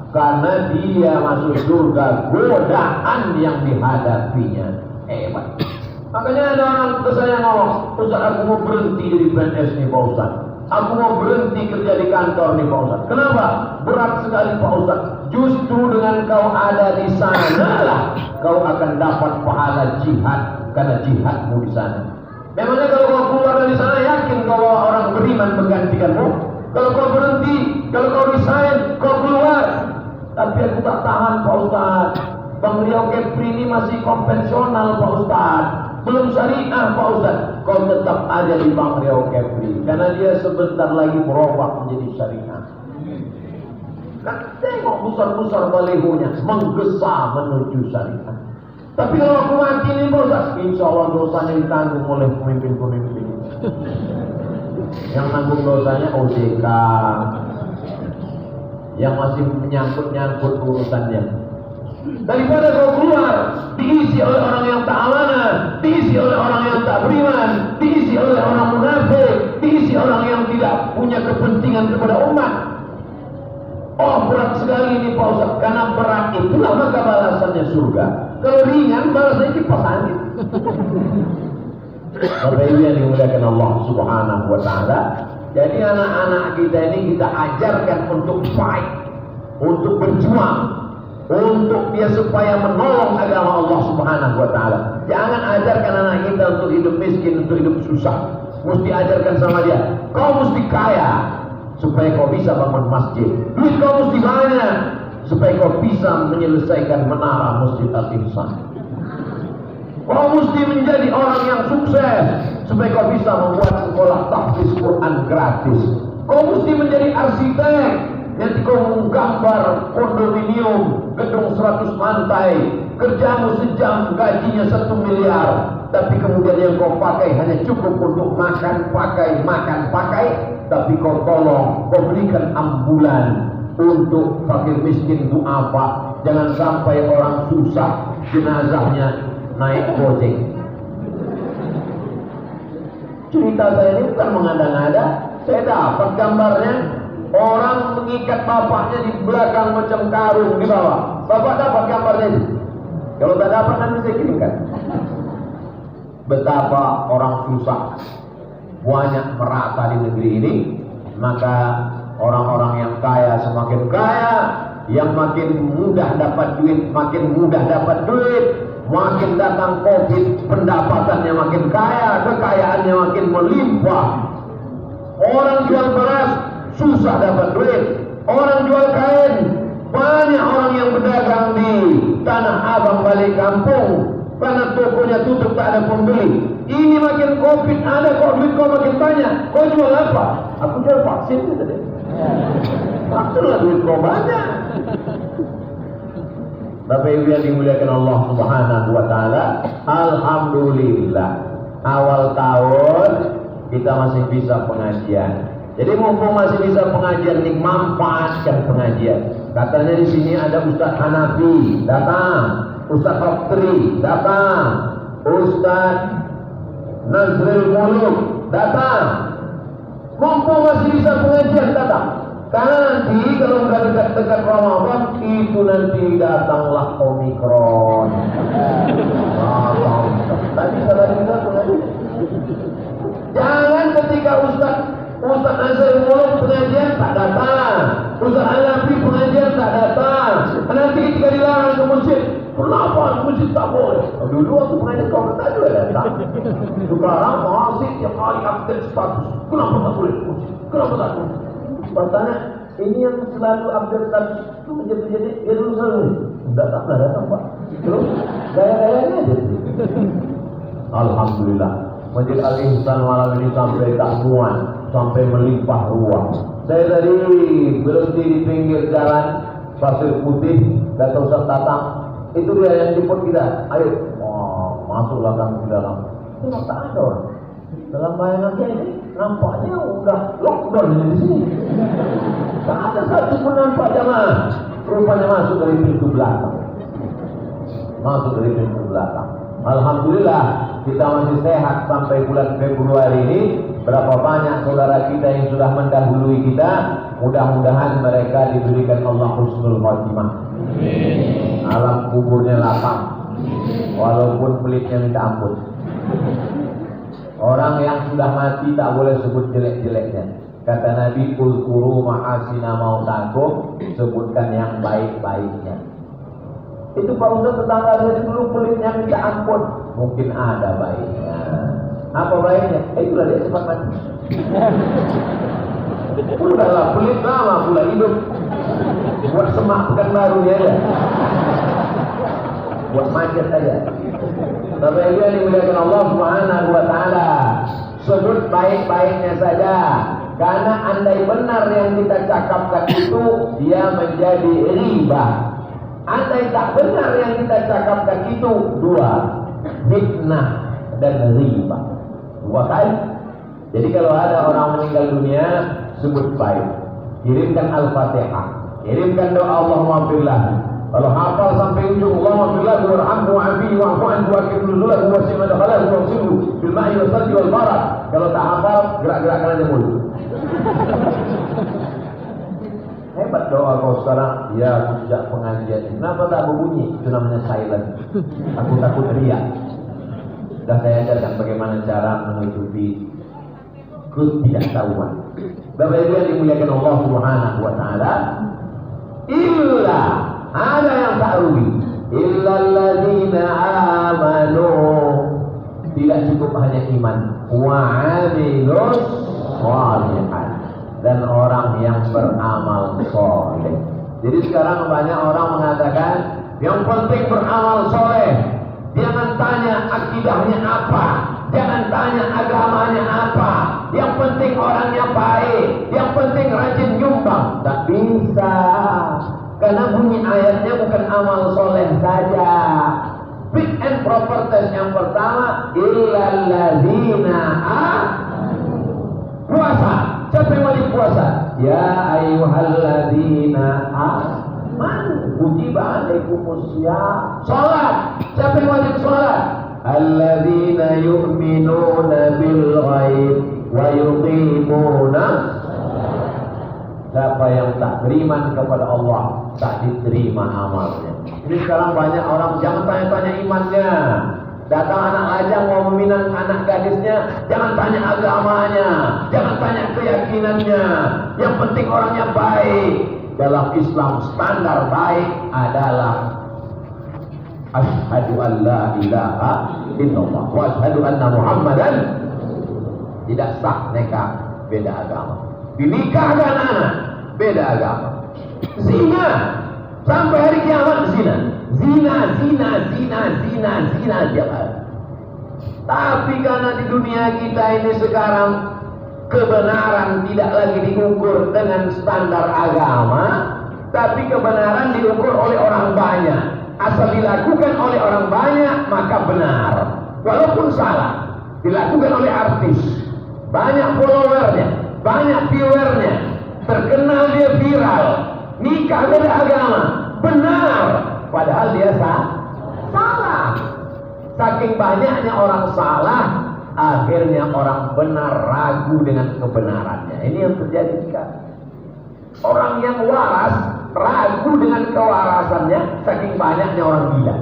[SPEAKER 2] Karena dia masuk surga godaan yang dihadapinya hebat. Makanya ada orang ke saya ngomong, Ustaz aku mau berhenti jadi PNS nih Pak Ustaz, aku mau berhenti kerja di kantor nih Pak Ustaz. Kenapa? Berat sekali Pak Ustaz. Justru dengan kau ada di sana lah kau akan dapat pahala jihad, karena jihadmu di sana. Memangnya kalau kau keluar dari sana, yakin kau orang beriman menggantikanmu? Kalau kau berhenti, kalau kau resign, kau keluar. Tapi aku tak tahan Pak Ustaz. Bang Riau Kepri ini masih konvensional Pak Ustaz, belum syariah Pak Ustaz. Kau tetap ada di Bang Riau Kepri, karena dia sebentar lagi berubah menjadi syariah. Kan tengok besar-besar balihonya menggesa menuju syariah. Tapi kalau aku mati ini Pak Ustaz, insya Allah dosanya ditanggung oleh pemimpin-pemimpin. Yang nanggung dosanya OJK, yang masih menyangkut-nyangkut urusannya. Daripada kau keluar diisi oleh orang yang tak amanah, diisi oleh orang yang tak beriman, diisi oleh orang munafik, diisi orang yang tidak punya kepentingan kepada umat. Oh berat sekali ini Pak Ustaz, karena berat itulah maka balasannya surga. Kalau ringan balasannya kipas angin. Bapak Ibu yang dimuliakan Allah Subhanahu wa taala. Jadi anak-anak kita ini kita ajarkan untuk fight, untuk berjuang, untuk dia supaya menolong agama Allah Subhanahu wa taala. ajarkan anak kita untuk hidup miskin, untuk hidup susah. Mesti ajarkan sama dia, kau mesti kaya supaya kau bisa bangun masjid. Duit kau mesti banyak supaya kau bisa menyelesaikan menara Masjid Al-Ihsan. Kau mesti menjadi orang yang sukses supaya kau bisa membuat sekolah tahfiz Quran gratis. Kau mesti menjadi arsitek, nanti kau menggambar kondominium, gedung 100 lantai, kerjamu sejam, gajinya 1 miliar, tapi kemudian yang kau pakai hanya cukup untuk makan pakai, tapi kau tolong, kau berikan ambulan untuk fakir miskin duafa. Jangan sampai orang susah jenazahnya naik gojek. Cerita saya ini bukan mengada-ngada, saya dapat gambarnya. Orang mengikat bapaknya di belakang macam karung di bawah. Bapak dapat gambarnya itu? Kalau tak dapat nanti saya kirimkan. Betapa orang susah banyak merata di negeri ini, maka orang-orang yang kaya semakin kaya, yang makin mudah dapat duit makin mudah dapat duit, makin datang Covid pendapatannya makin kaya, kekayaannya makin melimpah. Orang jual beras susah dapat duit, orang jual kain, banyak orang yang berdagang di Tanah Abang balik kampung karena tokonya tutup tak ada pembeli. Ini makin Covid ada kok duit kau makin banyak. Kau jual apa? Aku jual vaksin gitu deh. Maksudnya duit kau banyak. Bapak Ibu yang dimuliakan Allah Subhanahu wa taala, alhamdulillah awal tahun kita masih bisa pengajian. Jadi mumpung masih bisa pengajian, nih manfaatkan pengajian. Katanya di sini ada Ustaz Hanafi, datang. Ustaz Faktri, datang. Ustaz Nazrul Muluk, datang. Mumpung masih bisa pengajian, datang. Karena nanti kalau sudah dekat-dekat Ramadan, itu nanti datanglah Omikron. Tadi salah juga pengajian. Jangan ketika Ustaz Nazrul Muluk pengajian tak datang, Ustaz Hanafi pengajian tak datang. Nanti ketika dilarang ke masjid, kenapa masjid tak boleh? Dulu aku pengajian kau tak juga datang. Sekarang masih yang kali update status. Kenapa tak boleh ke masjid? Kenapa tak boleh? Bertanya, ini yang selalu update status itu menjadi dia dulu selalu. Tak pernah datang Pak. Terus gaya-gayanya aja. Alhamdulillah. Masjid Al-Ihsan malam ini sampai tak muat, sampai melimpah ruah. Saya tadi berhenti di pinggir jalan Pasir Putih, kata Ustaz Tatang, itu dia yang jemput kita. Ayo, masuklah kami ke dalam. Ini tak ada orang. Dalam bayangan saya ini nampaknya udah lockdown di sini. Tak ada satu pun nampak jamaah. Rupanya masuk dari pintu belakang. Alhamdulillah kita masih sehat sampai bulan Februari ini. Berapa banyak saudara kita yang sudah mendahului kita, mudah-mudahan mereka diberikan Allah husnul khotimah. Alam kuburnya lapang, walaupun pelitnya minta ampun. Orang yang sudah mati tak boleh sebut jelek-jeleknya. Kata Nabi, kulkuru ma'asina mautakum, sebutkan yang baik-baiknya. Itu Pak Ustaz tetangga saya dulu pelitnya minta ampun, mungkin ada baiknya. Apa baiknya? Itulah dia cepat mati. Udahlah pelit lama pula hidup. Buat semak pekan baru dia aja. Buat macet aja. Bapak Ibu yang dimuliakan Allah Subhanahu wa taala, sebut baik-baiknya saja. Karena andai benar yang kita cakapkan itu, dia menjadi riba. Andai tak benar yang kita cakapkan itu, dua, fitnah dan riba. Dua kali. Jadi kalau ada orang meninggal dunia, sebut baik. Kirimkan Al-Fatihah. Kirimkan doa Allahumma firlah. Kalau hafal sampai ujung Allahumma firlah warhamhu wa'afihi wa'fu anhu wa akrim nuzulahu wa wasi' madkhalahu wa wasi'hu bil ma'i wal salji wal barad. Kalau tak hafal, gerak-gerakkan aja mulut. Hebat doa kau sekarang. Ya, aku sejak pengajian. Kenapa tak berbunyi? Itu namanya silent. Aku takut riak. Sudah saya ajarkan bagaimana cara menutupi ketidaktahuan. Bapak Ibu yang dimuliakan Allah Subhanahu wa taala, illa ada yang tak rugi, illalladzina amanu cukup hanya iman. Wa 'amilus shalihan, dan orang yang beramal soleh. Jadi sekarang banyak orang mengatakan yang penting beramal soleh. Jangan tanya akidahnya apa, jangan tanya agamanya apa. Yang penting orangnya baik, yang penting rajin nyumbang. Tak bisa, karena bunyi ayatnya bukan amal soleh saja. Fit and proper test yang pertama, illalladzina puasa. Siapa yang wajib puasa? Ya ayyuhalladzina amanu kutiba alaikumussyam. Salat. Siapa yang wajib salat? Alladzina yu'minuna bil ghaib wa yuqimuna. Siapa yang tak beriman kepada Allah, tak diterima amalnya. Ini sekarang banyak orang, jangan tanya-tanya imannya. Datang anak lajang mau meminang anak gadisnya, jangan tanya agamanya, jangan tanya keyakinannya. Yang penting orangnya baik. Dalam Islam standar baik adalah asyhadu an la ilaha illallah wa asyhadu anna Muhammadan. Tidak sah nikah beda agama. Dinikahkan anak beda agama. Zina sampai hari kiamat, zina tiap hari. Tapi karena di dunia kita ini sekarang kebenaran tidak lagi diukur dengan standar agama, tapi kebenaran diukur oleh orang banyak. Asal dilakukan oleh orang banyak maka benar, walaupun salah. Dilakukan oleh artis, banyak followernya, banyak viewernya, terkenal, dia viral, nikah beda agama, benar, padahal dia salah. Saking banyaknya orang salah, akhirnya orang benar ragu dengan kebenarannya. Ini yang terjadi sekarang. Orang yang waras ragu dengan kewarasannya, saking banyaknya orang gila.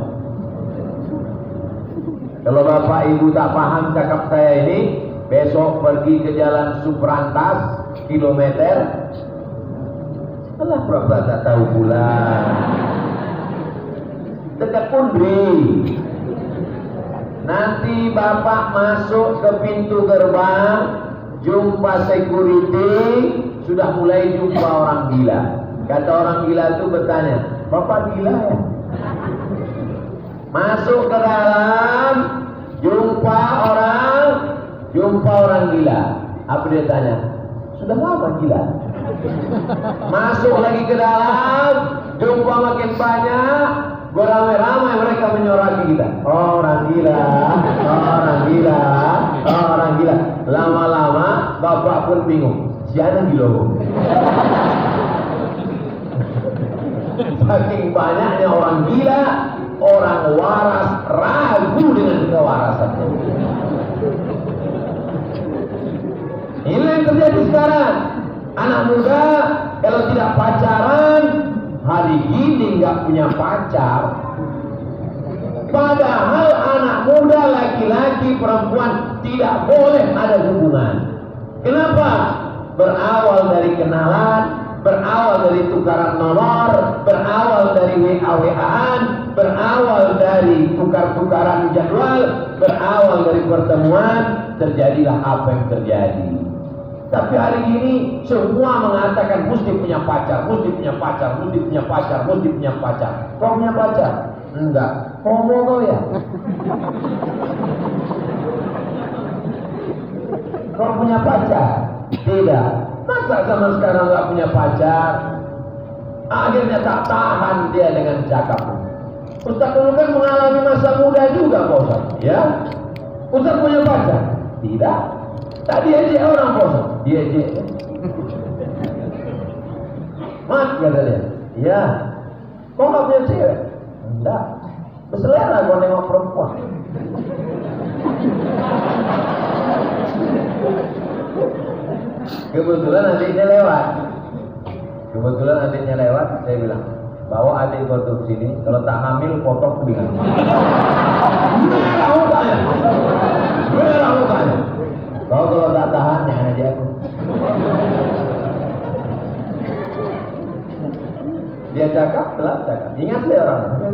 [SPEAKER 2] Kalau bapak ibu tak paham cakap saya ini, besok pergi ke jalan Subrantas kilometer. Alah, berapa tak tahu pula. Dekat Pundri. Nanti bapak masuk ke pintu gerbang, jumpa security, sudah mulai jumpa orang gila. Kata orang gila itu bertanya, bapak gila ya? Masuk ke dalam, jumpa orang gila. Apa dia tanya? Sudah lama gila? Masuk lagi ke dalam, jumpa makin banyak, beramai-ramai mereka menyoraki kita. Orang gila. Lama-lama bapak pun bingung. Siapa gila? Saking banyaknya orang gila, orang waras ragu dengan kewarasannya. Ini yang terjadi sekarang. Anak muda kalau tidak pacaran, hari ini nggak punya pacar. Padahal anak muda, laki-laki, perempuan tidak boleh ada hubungan. Kenapa? Berawal dari kenalan, berawal dari tukaran nomor, berawal dari WA-WA-an, berawal dari tukar-tukaran jadwal, berawal dari pertemuan, terjadilah apa yang terjadi. Tapi hari ini semua mengatakan mesti punya pacar, mesti punya pacar, mesti punya pacar, mesti punya pacar. Kau punya pacar? Enggak. Homo kau ya? Kau punya pacar? Tidak. Masa zaman sekarang enggak punya pacar? Akhirnya tak tahan dia dengan cakap. Ustaz dulu kan mengalami masa muda juga, Pak Ustaz. Ya? Ustaz punya pacar? Tidak. Tadi aja orang bosan, dia aja. Mat, kata dia. Ya. Kok nggak punya cewek? Enggak. Berselera gua nengok perempuan. Kebetulan adiknya lewat. Saya bilang, bawa adik gua tuh sini. Kalau tak hamil, potong dengan. Merah mukanya. Kalau tak tahan, jangan aja aku. Dia cakap, telah cakap. Ingat saya orang.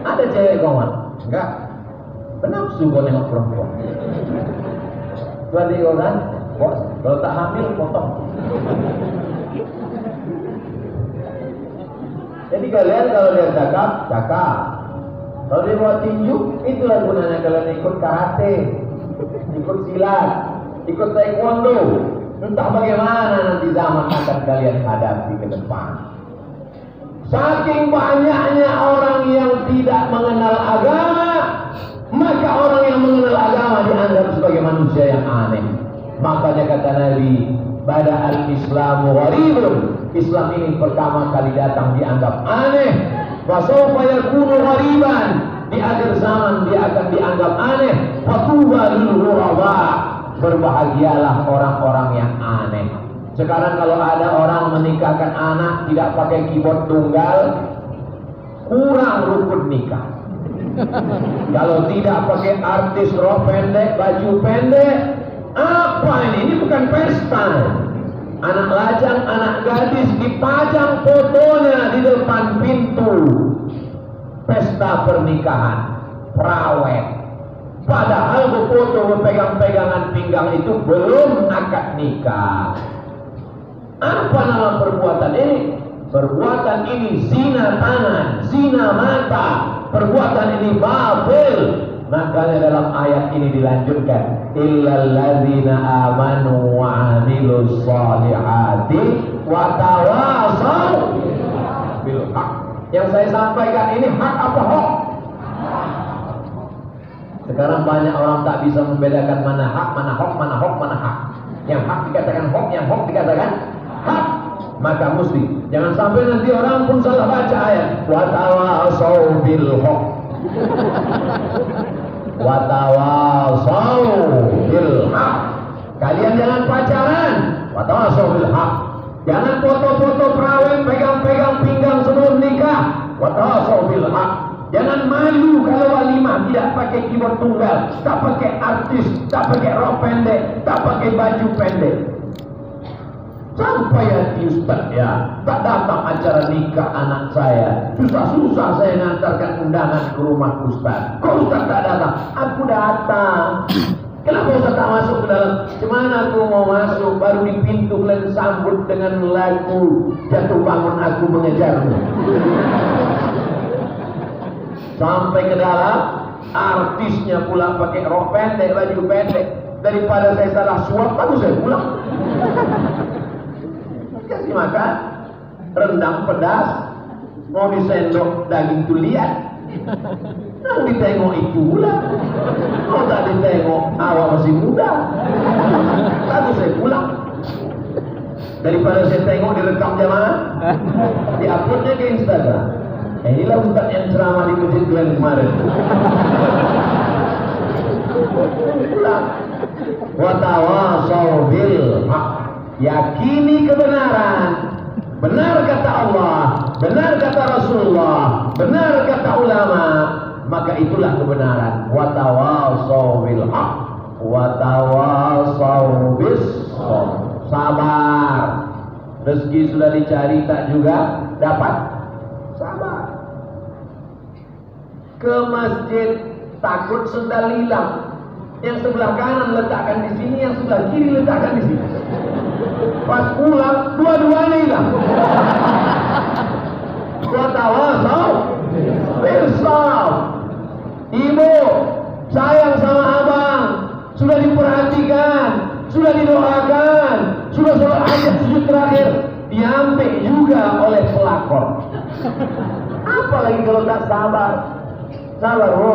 [SPEAKER 2] Ada cewek kawan? Enggak. Benafsu kau nengok perempuan. Tuan dia orang, bos, kalau tak hamil potong. Jadi kalian kalau dia cakap. Kalau dia buat tinju, itulah gunanya kalian ikut karate, ikut silat, ikut taekwondo. Entah bagaimana nanti zaman akan kalian hadapi ke depan. Saking banyaknya orang yang tidak mengenal agama, maka orang yang mengenal agama dianggap sebagai manusia yang aneh. Makanya kata Nabi, "Bada al-Islamu gharibun." Islam ini pertama kali datang dianggap aneh. Fasawfa yakunu ghariban. Di akhir zaman dia akan dianggap aneh. Fatuba lil ghuraba. Berbahagialah orang-orang yang aneh. Sekarang kalau ada orang menikahkan anak tidak pakai keyboard tunggal, kurang rukun nikah. Kalau tidak pakai artis rok pendek, baju pendek, apa ini? Ini bukan pesta. Anak lajang, anak gadis dipajang fotonya di depan pintu pesta pernikahan, prawet. Padahal foto berpegang-pegangan pinggang itu belum akad nikah. Apa nama perbuatan ini? Perbuatan ini zina tangan, zina mata. Perbuatan ini batil. Makanya dalam ayat ini dilanjutkan, illal ladzina amanu wa 'amilus shalihati wa tawasaw bil haq. Yang saya sampaikan ini hak apa hoax? Sekarang banyak orang tak bisa membedakan mana hak, mana hoax, mana hoax, mana hak. Yang hak dikatakan hoax, yang hoax dikatakan hak. Maka mesti jangan sampai nanti orang pun salah baca ayat wa tawasaw bil haq. Watawasaw bil haq. Kalian jangan pacaran. Watawasaw bil haq. Jangan foto-foto perawan pegang-pegang pinggang sebelum nikah. Watawasaw bil haq. Jangan malu kalau walimah tidak pakai keyboard tunggal, tak pakai artis, tak pakai rok pendek, tak pakai baju pendek. Sampai hati Ustaz ya, tak datang acara nikah anak saya. Susah-susah saya ngantarkan undangan ke rumah Ustaz. Kok Ustaz tak datang? Aku datang. Kenapa Ustaz tak masuk ke dalam? Gimana aku mau masuk? Baru di pintu kalian sambut dengan lagu Jatuh Bangun Aku Mengejarmu. Sampai ke dalam, artisnya pula pakai rok pendek, baju pendek. Daripada saya salah suap, baru saya pulang. Kasih makan rendang pedas, mau disendok daging tulian, yang ditengok itu pula. Mau tak ditengok awak masih muda, lalu saya pulang. Daripada saya tengok direkam jamaah, diuploadnya ke Instagram. Inilah Ustaz yang ceramah di masjid kalian kemarin. Pulang. Wa tawasaw bil haq. Yakini kebenaran. Benar kata Allah, benar kata Rasulullah, benar kata ulama, maka itulah kebenaran. Wa tawasaw bil haq wa tawasaw bis sabr. Sabar. Rezeki sudah dicari tak juga dapat. Sabar. Ke masjid takut sendal hilang. Yang sebelah kanan letakkan di sini, yang sebelah kiri letakkan di sini. Pas pulang, dua-duanya hilang. Watawasaw bil sabr. Ibu sayang sama abang, sudah diperhatikan, sudah didoakan, sudah sholat hajat sujud terakhir, diambil juga oleh pelakor. Apalagi kalau tak sabar. Sabar, Bu.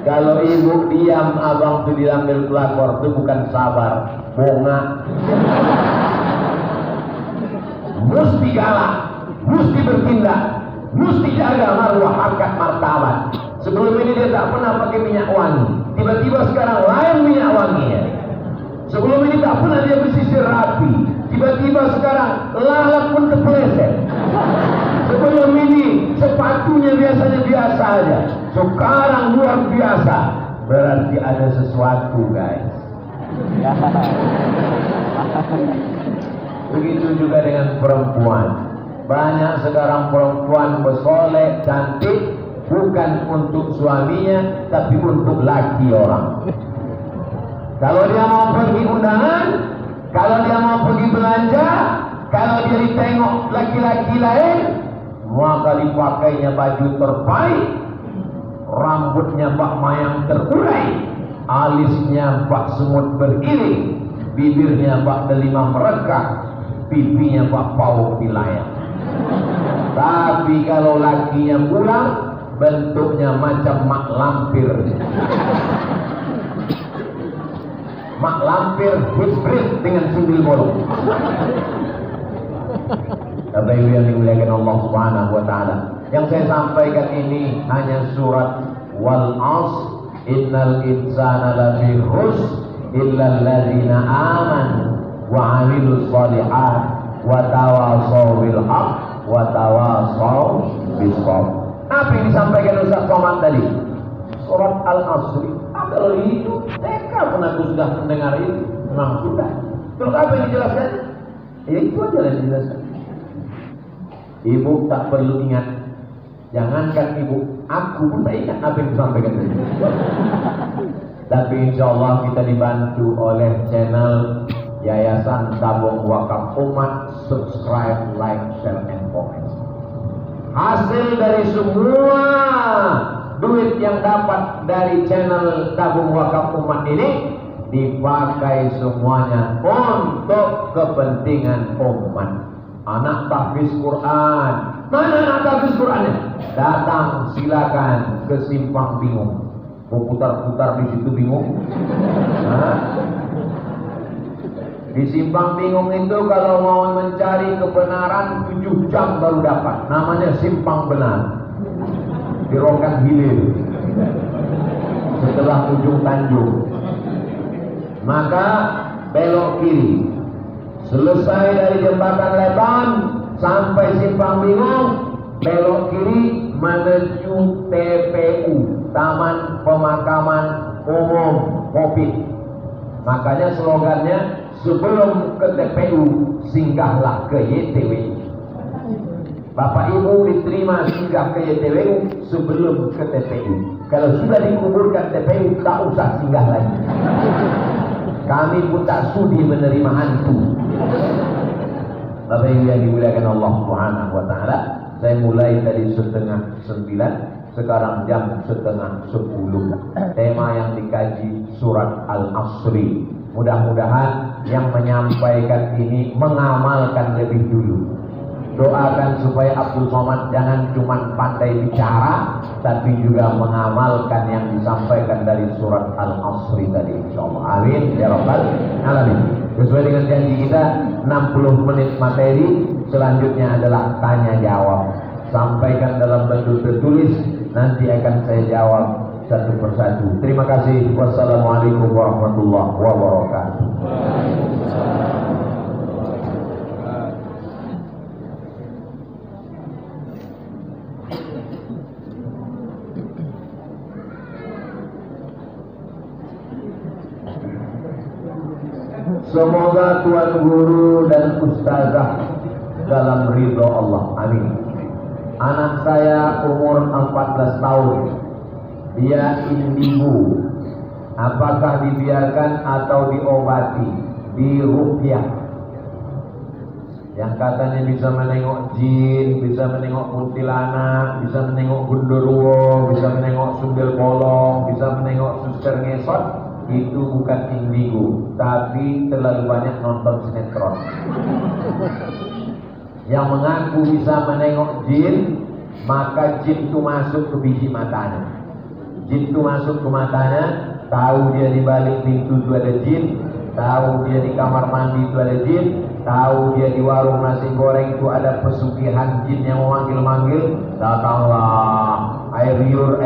[SPEAKER 2] Kalau ibu diam, abang itu diambil pelakor, itu bukan sabar, bonga. Mesti galak, mesti bertindak, mesti jaga marwah, harkat, martabat. Sebelum ini dia tak pernah pakai minyak wangi, tiba-tiba sekarang lain minyak wanginya. Sebelum ini tak pernah dia bersisir rapi, tiba-tiba sekarang lalat pun terpeleset. Sebelum ini sepatunya biasanya biasa aja, sekarang luar biasa. Berarti ada sesuatu, guys. Begitu juga dengan perempuan. Banyak sekarang perempuan bersolek, cantik, bukan untuk suaminya, tapi untuk laki orang. Kalau dia mau pergi undangan, kalau dia mau pergi belanja, kalau dia ditengok laki-laki lain, maka dipakainya baju terbaik, rambutnya bak mayang terurai, alisnya bak semut beriring, bibirnya bak delima merekah, pipinya bak pauk dilayang. Tapi kalau lakinya pulang, bentuknya macam mak lampir. Mak lampir hibrid dengan sundul bolong. Bapak Ibu yang dimuliakan Allah Subhanahu wa taala, yang saya sampaikan ini hanya surat wal asr, innal insana lafi khusr illa alladzina amanu wa 'amilus shalihat wa tawasaw bil haqq wa tawasaw bis sabr. Apa yang disampaikan Ustaz Somad tadi? Surat Al-Asr. Kalau itu TK pun aku sudah mendengar itu. Memang sudah. Terus apa yang dijelaskan? Ya itu aja yang dijelaskan. Ibu tak perlu ingat. Jangankan ibu, aku pun tak ingat apa yang disampaikan tadi. Tapi insya Allah kita dibantu oleh channel Yayasan Tabung Wakaf Umat. Subscribe, like, share, and comment. Hasil dari semua duit yang dapat dari channel Tabung Wakaf Umat ini dipakai semuanya untuk kepentingan umat. Anak tahfiz Quran, mana anak tahfiz Qurannya? Datang silakan ke Simpang Bingung. Mau putar-putar di situ bingung? Di Simpang Bingung itu kalau mau mencari kebenaran 7 jam baru dapat. Namanya Simpang Benar. Di Rokan Hilir, setelah ujung Tanjung. Maka belok kiri. Selesai dari jembatan Leban sampai Simpang Bingung, belok kiri menuju TPU, Taman Pemakaman Umum Covid. Makanya slogannya, sebelum ke TPU singgahlah ke YTW. Bapak Ibu diterima singgah ke YTW sebelum ke TPU. Kalau sudah dikuburkan TPU, tak usah singgah lagi. Kami pun tak sudi menerima hantu. Bapak Ibu yang dimuliakan Allah Subhanahu wa taala, saya mulai tadi 8:30, sekarang jam 9:30. Tema yang dikaji surat Al-Asri. Mudah-mudahan yang menyampaikan ini mengamalkan lebih dulu. Doakan supaya Abdul Somad jangan cuma pandai bicara, tapi juga mengamalkan yang disampaikan dari surat Al-Asri tadi, insyaallah. Amin ya rabbal alamin. Sesuai dengan janji kita, 60 menit materi, selanjutnya adalah tanya jawab. Sampaikan dalam bentuk tertulis, nanti akan saya jawab satu persatu. Terima kasih. Wassalamualaikum warahmatullahi wabarakatuh. Semoga Tuan Guru dan Ustazah dalam ridho Allah. Amin. Anak saya umur 14 tahun. Dia indigo. Apakah dibiarkan atau diobati? Diruqyah. Yang katanya bisa menengok jin, bisa menengok kuntilanak, bisa menengok gundurwo, bisa menengok sundel bolong, bisa menengok suster ngesot. Itu bukan indigo, tapi terlalu banyak nonton sinetron. Yang mengaku bisa menengok jin, maka jin itu masuk ke biji matanya. Jin itu masuk ke matanya, tahu dia di balik pintu itu ada jin, tahu dia di kamar mandi itu ada jin, tahu dia di warung nasi goreng itu ada pesugihan jin yang memanggil-manggil. Datanglah air liur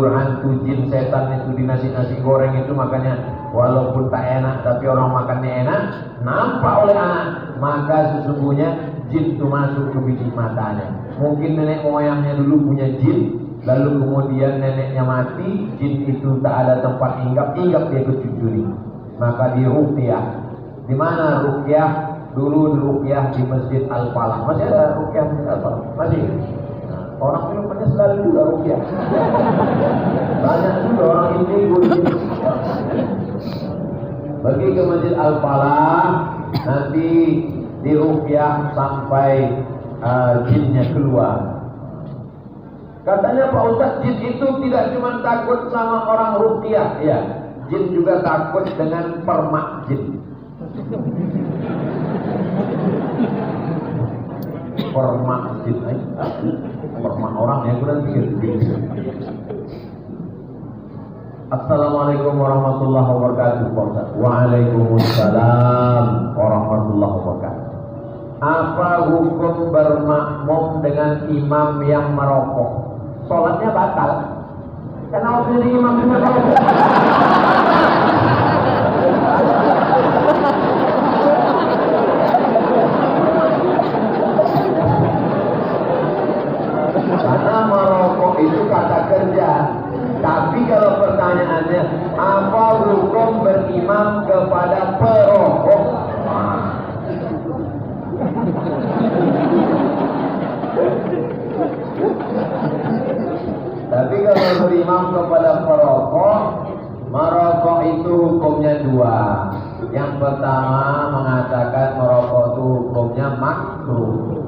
[SPEAKER 2] hantu jin setan itu di nasi goreng itu. Makanya walaupun tak enak tapi orang makannya enak, nampak oleh anak, maka sesungguhnya jin itu masuk ke biji matanya. Mungkin nenek moyangnya dulu punya jin, lalu kemudian neneknya mati, jin itu tak ada tempat hinggap dia ke cucu ini. Maka di ruqyah. Di mana ruqyah? dulu ruqyah di Masjid Al-Falah. Masih ada ruqyah di Masjid Al-Falah? Masih. Nah, orang Filipina selalu juga ruqyah. Banyak juga orang indigo di sini. Pergi ke Masjid Al-Falah, nanti di ruqyah sampai jinnya keluar. Katanya Pak Ustaz, jin itu tidak cuma takut sama orang ruqyah, ya. Jin juga takut dengan permak jin. Permak jin, permak orang yang kurang pikir. Assalamualaikum warahmatullahi wabarakatuh, Pak Ustaz. Waalaikumsalam warahmatullahi wabarakatuh. Apa hukum bermakmum dengan imam yang merokok? Sholatnya batal. Kenapa jadi imam yang merokok? Karena merokok itu kata kerja. Tapi kalau pertanyaannya, apa hukum berimam kepada perokok? Tapi kalau berimam kepada perokok, merokok itu hukumnya dua. Yang pertama mengatakan merokok itu hukumnya makruh,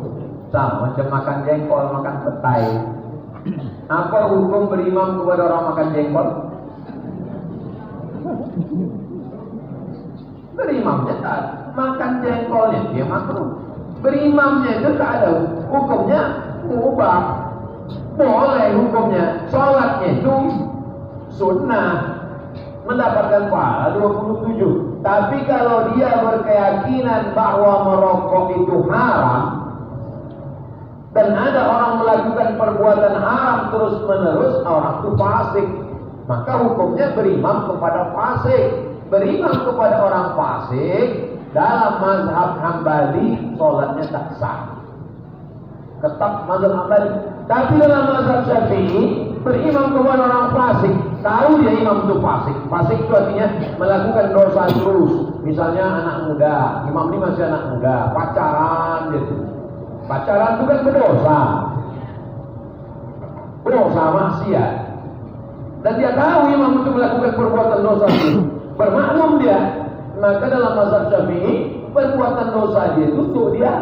[SPEAKER 2] sama macam makan jengkol, makan petai. Apa hukum berimam kepada orang makan jengkol? Berimamnya tak, makan jengkolnya dia makruh. Berimamnya itu tak ada hukumnya mubah, boleh hukumnya. Sholatnya itu sunnah, mendapatkan pahala 27. Tapi kalau dia berkeyakinan bahwa merokok itu haram, dan ada orang melakukan perbuatan haram terus menerus, orang itu fasik, maka hukumnya berimam kepada fasik. Berimam kepada orang fasik dalam mazhab Hambali sholatnya tak sah, tetap mazhab Hambali. Tapi dalam mazhab Syafi'i berimam kepada orang fasik, tahu dia imam itu fasik. Fasik itu artinya melakukan dosa terus. Misalnya anak muda, imam ini masih anak muda, pacaran gitu. Pacaran itu kan berdosa, dosa maksiat. Dan dia tahu imam itu melakukan perbuatan dosa itu, bermakmum dia. Maka dalam mazhab Syafi'i perbuatan dosa dia itu untuk dia,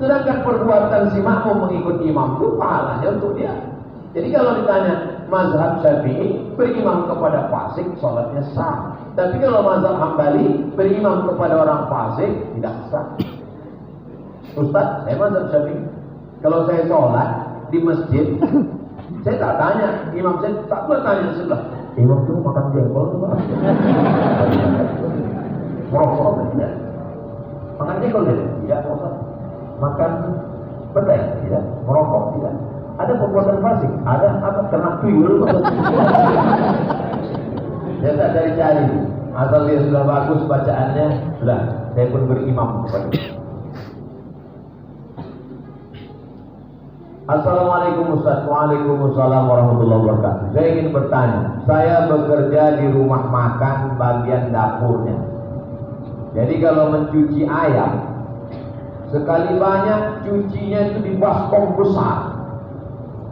[SPEAKER 2] sedangkan perbuatan si makmum mengikuti imam itu pahalanya untuk dia. Jadi kalau ditanya mazhab Syafi'i berimam kepada fasik sholatnya sah. Tapi kalau mazhab Hambali berimam kepada orang fasik tidak sah. Ustaz, saya mazhab Syafi'i. Kalau saya sholat di masjid, saya tak tanya imam, saya tak bertanya sebelah, imam itu makan jengkol itu apa? Merokok tidak? Makan jengkol tidak? Tidak. Makan petai tidak? Merokok tidak? Ada perbuatan fasik? Ada apa? Ternak tuyul? Saya tak cari-cari. Asal dia sudah bagus bacaannya, sudah. Saya pun berimam kepada dia. Assalamualaikum Ustaz. Waalaikumsalam warahmatullahi wabarakatuh. Saya ingin bertanya, saya bekerja di rumah makan bagian dapurnya. Jadi kalau mencuci ayam, sekali banyak cucinya itu di baskom besar.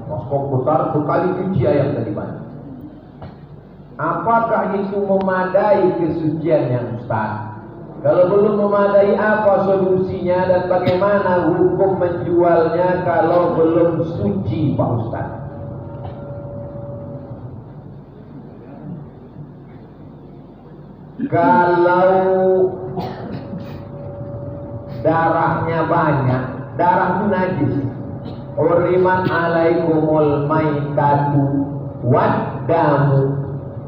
[SPEAKER 2] Baskom besar sekali cuci ayam tadi banyak. Apakah itu memadai kesuciannya Ustaz? Kalau belum memadai, apa solusinya dan bagaimana hukum menjualnya kalau belum suci Pak Ustaz? Kalau darahnya banyak, darah itu najis. Hurimat alaikumul maitatu waddamu,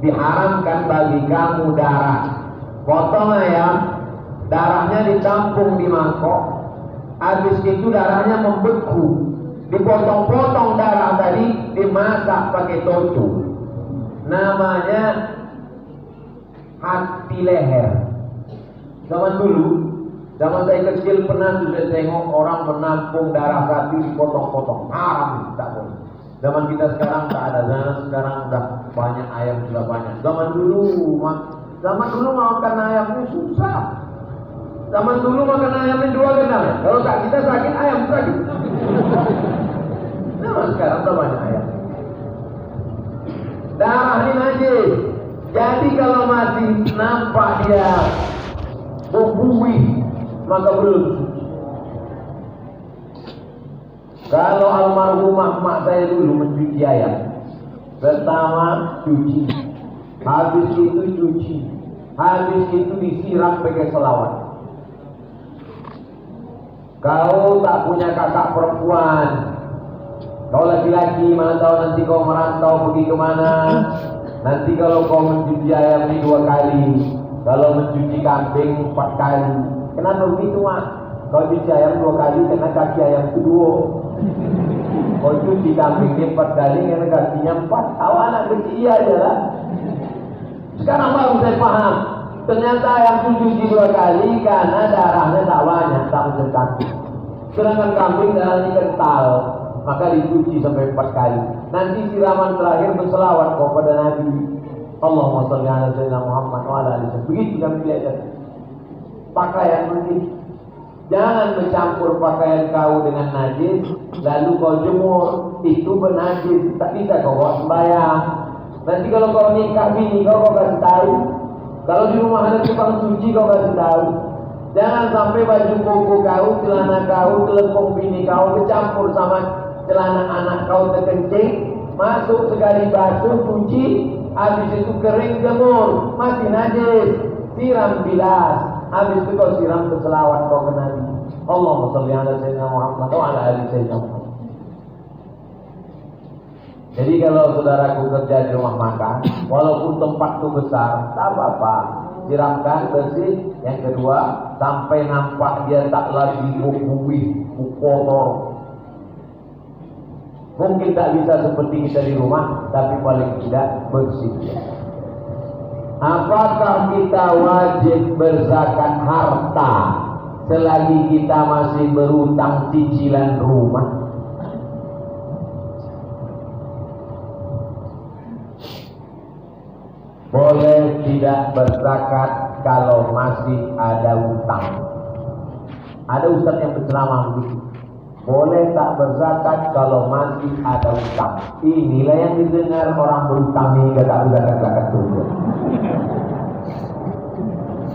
[SPEAKER 2] diharamkan bagi kamu darah. Potong ayam, darahnya ditampung di mangkok, habis itu darahnya membeku, dipotong-potong darah tadi, dimasak pakai tocu, namanya hati leher. Zaman dulu, zaman saya kecil pernah saya tengok orang menampung darah sapi dipotong-potong, haram, tak boleh. Zaman kita sekarang tak ada, sekarang udah banyak ayam, sudah banyak. Zaman dulu makan ayamnya susah. Zaman dulu makan ayamnya 2 gendang. Kalau tak kita sakit, ayam sakit. Nah, sekarang udah banyak ayam. Darah ini najis. Jadi kalau masih nampak dia berbuih, maka belum suci. Kalau almarhumah mak saya dulu mencuci ayam, pertama cuci, habis itu cuci, habis itu disiram pakai selawat. Kau tak punya kakak perempuan, kau laki-laki, mana tahu nanti kau merantau pergi kemana. Nanti kalau kau mencuci ayam ini 2 kali, kalau mencuci kambing 4 kali. Kenapa begitu, Mak? Kau cuci ayam 2 kali karena kaki ayam itu 2. Kau cuci kambing ini 4 kali karena kakinya 4. Awak anak kecil iya aja lah. Sekarang baru saya paham. Ternyata ayam itu cuci 2 kali karena darahnya tak banyak, tak mencetak. Sedangkan kambing darahnya kental, maka dicuci sampai 4 kali. Nanti siraman terakhir berselawat kepada Nabi. Allahumma sholli ala sayyidina Muhammad wa ala alihi. Begitu kami lihat. Pakaian begitu. Jangan bercampur pakaian kau dengan najis, lalu kau jemur, itu bernajis. Tak bisa kau bawa sembahyang. Nanti kalau kau nikah bini kau kasih tahu. Kalau di rumah ada tukang cuci kau kasih tahu. Jangan sampai baju koko kau, celana kau, telepon bini kau bercampur sama celana anak kau terkencing. Masuk sekali basuh, cuci, habis itu kering jemur, masih najis, siram bilas, habis itu kau siram ke selawat kau ke Nabi. Allahumma sholli ala sayyidina Muhammad wa ala ali sayyidina Muhammad. Jadi kalau saudaraku kerja di rumah makan, walaupun tempat itu besar, tak apa-apa, siramkan bersih. Yang kedua, sampai nampak dia tak lagi buih, kotor. Mungkin tak bisa seperti kita di rumah, tapi paling tidak bersih. Apakah kita wajib berzakat harta selagi kita masih berutang cicilan rumah? Boleh tidak berzakat kalau masih ada utang. Ada ustaz yang berceramah begitu. Boleh tak berzakat kalau masih ada utang. Inilah yang didengar orang berutang ini tak berzakat dulu.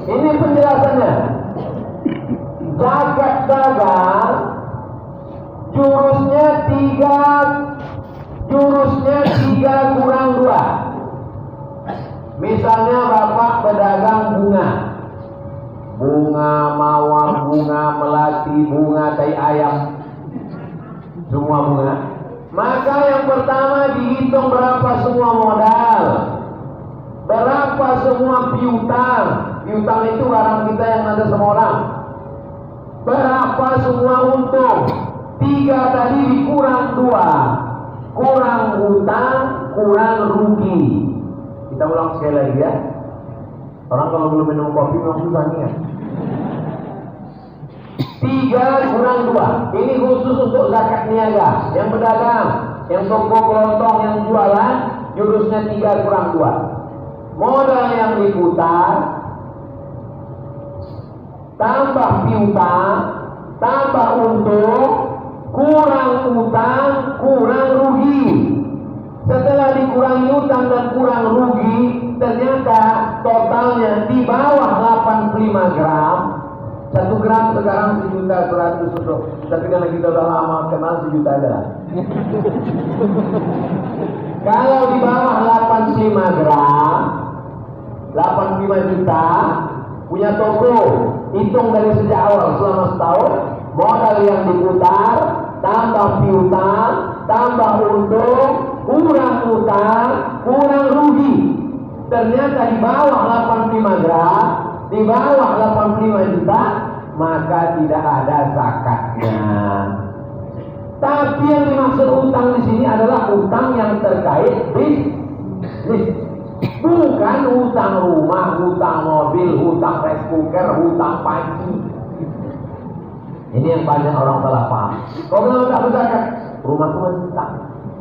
[SPEAKER 2] Ini penjelasannya. Zakat dagang jurusnya 3 kurang 2. Misalnya bapak pedagang bunga mawar, bunga melati, bunga tai ayam, semua bunga. Maka yang pertama dihitung berapa semua modal, berapa semua piutang. Piutang itu barang kita yang ada sama orang. Berapa semua untung. 3 tadi dikurang 2, kurang utang, kurang rugi. Kita ulang sekali lagi ya. Orang kalau belum minum kopi memang susah nih ya. 3 kurang 2. Ini khusus untuk zakat niaga. Yang pedagang, yang toko kelontong, yang jualan, jurusnya 3 kurang 2. Modal yang diputar, tambah piutang, tambah untung, kurang utang, kurang rugi. Setelah dikurangi utang dan kurang rugi, ternyata totalnya di bawah 85 gram. 1 gram sekarang 1.100.000 untuk. Tapi karena kita udah lama kenal 1 juta aja lah. Kalau di bawah 85 gram, 85 juta, punya toko, hitung dari sejak awal selama setahun, modal yang diputar, tambah piutang, tambah untung, kurang utang, kurang rugi. Ternyata di bawah 85 gram, di bawah 85 juta, maka tidak ada zakatnya. Tapi yang dimaksud utang di sini adalah utang yang terkait bisnis, bukan utang rumah, utang mobil, utang rice cooker, utang panci. Ini yang banyak orang salah paham. Kau kenapa tak berzakat? Rumahku masih utang.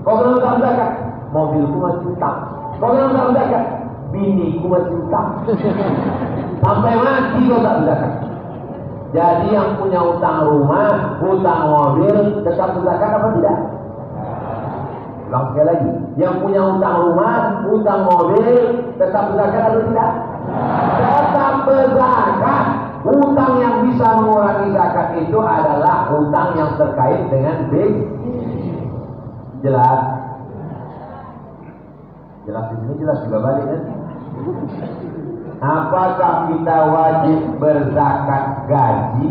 [SPEAKER 2] Kau kenapa tak berzakat? Mobilku masih utang. Kau kenapa tak berzakat? Biniku masih utang. Sampai mati kau tak berzakat. Jadi yang punya utang rumah, utang mobil, tetap zakat apa tidak? Ulang sekali lagi. Yang punya utang rumah, utang mobil, tetap zakat atau tidak? Tetap berzakat. Utang yang bisa mengurangi zakat itu adalah utang yang terkait dengan bisnis. Jelas? Jelas di sini, jelas juga balik kan? Apakah kita wajib berzakat gaji?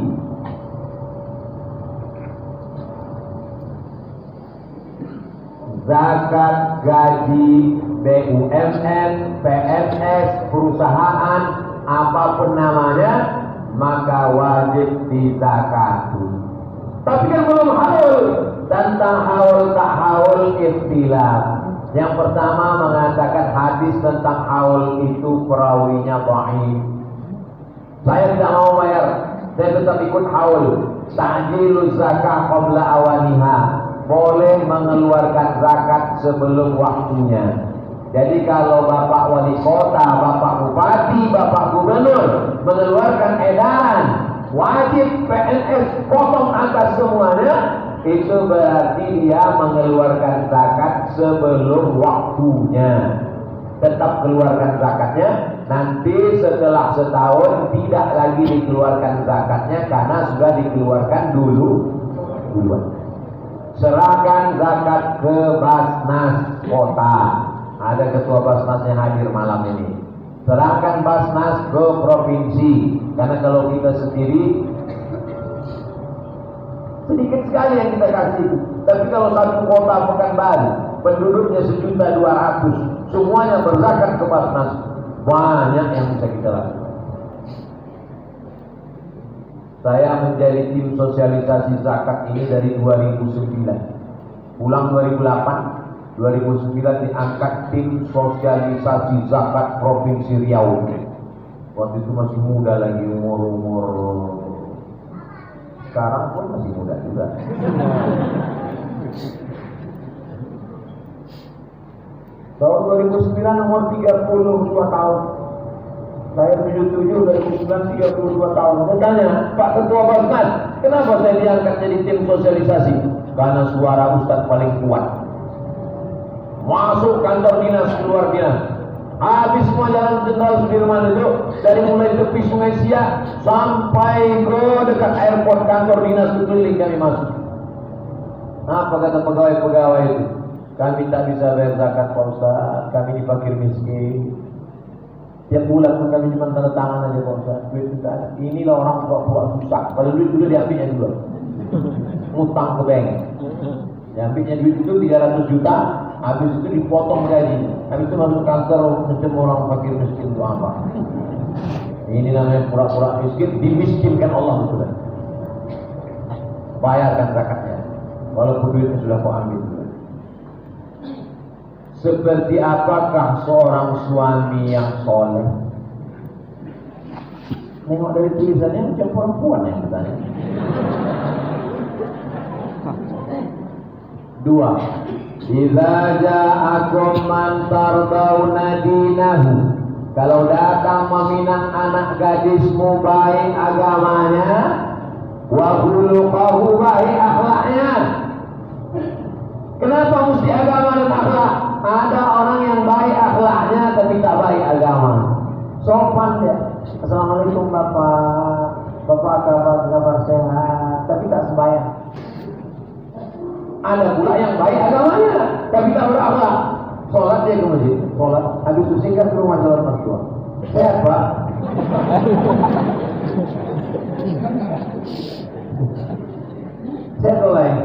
[SPEAKER 2] Zakat gaji BUMN, PNS, perusahaan, apapun namanya, maka wajib dizakati. Tapi kan belum haul. Tentang haul tak haul ikhtilaf. Yang pertama mengatakan hadis tentang haul itu perawinya dhaif. Saya tidak mau bayar, saya tetap ikut haul. Ta'jiluz zakah qabla awaniha. Boleh mengeluarkan zakat sebelum waktunya. Jadi kalau Bapak Wali Kota, Bapak Bupati, Bapak Gubernur mengeluarkan edaran wajib PNS potong angka semuanya, itu berarti dia mengeluarkan zakat sebelum waktunya. Tetap keluarkan zakatnya. Nanti setelah setahun tidak lagi dikeluarkan zakatnya karena sudah dikeluarkan duluan. Serahkan zakat ke Basnas Kota. Ada ketua Basnasnya hadir malam ini. Serahkan Basnas ke provinsi. Karena kalau kita sendiri sedikit sekali yang kita kasih. Tapi kalau satu kota Pekanbaru, penduduknya 1.200.000, semuanya berzakat ke Basnas, banyak yang bisa kita lakukan. Saya menjadi tim sosialisasi zakat ini dari 2009. Pulang 2008, 2009 diangkat tim sosialisasi zakat Provinsi Riau. Waktu itu masih muda lagi, umur sekarang pun masih muda juga. Tahun 2009 umur 32 tahun. Saya 77, 2009 32 tahun. Saya tanya, Pak Ketua Basnas, kenapa saya diangkat jadi tim sosialisasi? Karena suara Ustadz paling kuat. Masuk kantor dinas, keluar dinas. Habis semua jalan Jenderal Sudirman itu, dari mulai tepi Sungai Siak sampai ke dekat airport kantor dinas keliling kami masuk. Apa kata pegawai-pegawai itu? Kami tak bisa bayar zakat Pak Ustaz, kami dipakir miskin. Tiap bulan pun kami cuma tanda tangan aja Pak Ustaz, duit tidak ada. Inilah orang tua susah, kalau duit dulu diambilnya dulu, ngutang ke bank. Diambilnya duit itu 300 juta, habis itu dipotong gaji. Habis itu masuk kantor macam orang fakir miskin itu apa? Ini namanya pura-pura miskin, dimiskinkan Allah betul. Bayarkan zakatnya, walaupun duitnya sudah kau ambil. Seperti apakah seorang suami yang soleh? Nengok dari tulisannya macam perempuan yang bertanya. 2. Idza ja'akum man tardawna dinahu. Kalau datang meminang anak gadismu baik agamanya, wa khuluquhu baik akhlaknya. Kenapa mesti agama dan akhlak? Ada orang yang baik akhlaknya tapi tak baik agama. Sopan dia. Assalamualaikum Bapak. Bapak kabar sehat, tapi tak sembahyang. Ada pula yang baik agamanya tapi tak berakhlak. Sholat dia ke masjid, sholat. Habis itu singkat ke rumah sholat mertua. Sehat Pak. Sehat lain.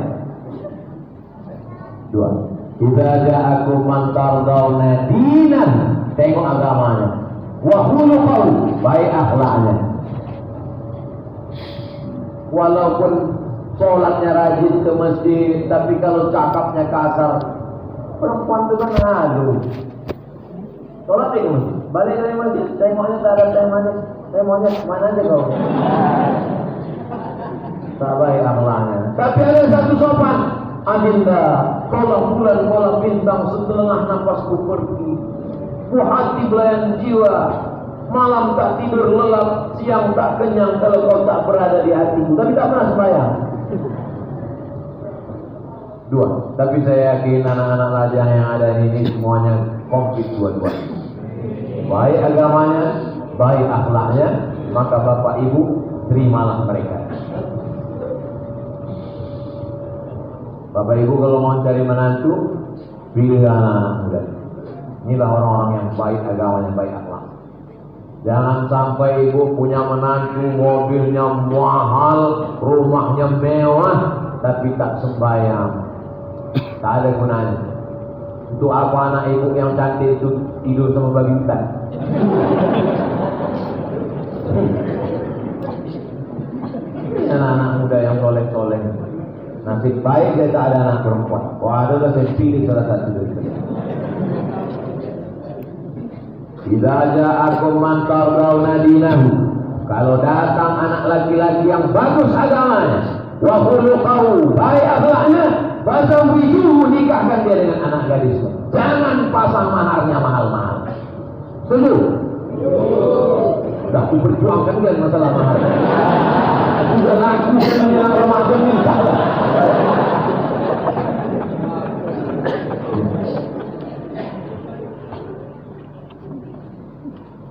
[SPEAKER 2] 2. Idza ja'akum man tardawna dinan, tengok agamanya, wa khuluquhu, baik akhlaknya. Walaupun sholatnya rajin ke masjid, tapi kalau cakapnya kasar, perempuan itu kan ngadu. Sholat ke masjid, balik dari masjid, tengoknya tak ada teh manis, teh monyet mana aja kau. Tak baik akhlaknya. Tapi ada satu sopan. Adinda, kolak bulan, kolak bintang, setengah napasku pergi. Ku hati belayan jiwa, malam tak tidur lelap, siang tak kenyang kalau kau tak berada di hatiku, tapi tak pernah sembahyang. Dua, tapi saya yakin anak-anak lajang yang ada ini semuanya komplit dua-dua. Baik agamanya, baik akhlaknya, maka bapak ibu terimalah mereka. Bapak ibu kalau mau cari menantu, pilih anak-anak muda. Inilah orang-orang yang baik agamanya, baik akhlak. Jangan sampai ibu punya menantu, mobilnya mahal, rumahnya mewah, tapi tak sembahyang. Tak ada gunanya. Untuk apa anak ibu yang cantik itu tidur sama babi hutan? Anak-anak muda yang soleh-soleh. Nasib baik saya tak ada anak perempuan. Wah, ada saya pilih salah satu dari itu. Idza ja'akum man tardawna dinahu. Kalau datang anak laki-laki yang bagus agamanya, wa khuluquhu, baik akhlaknya, fazawwijuhu, nikahkan dia dengan anak gadis. Jangan pasang maharnya mahal-mahal. Setuju? Sudah diperjuangkan dia masalah mahar. Sudah laku sebenarnya Ramadan nikah.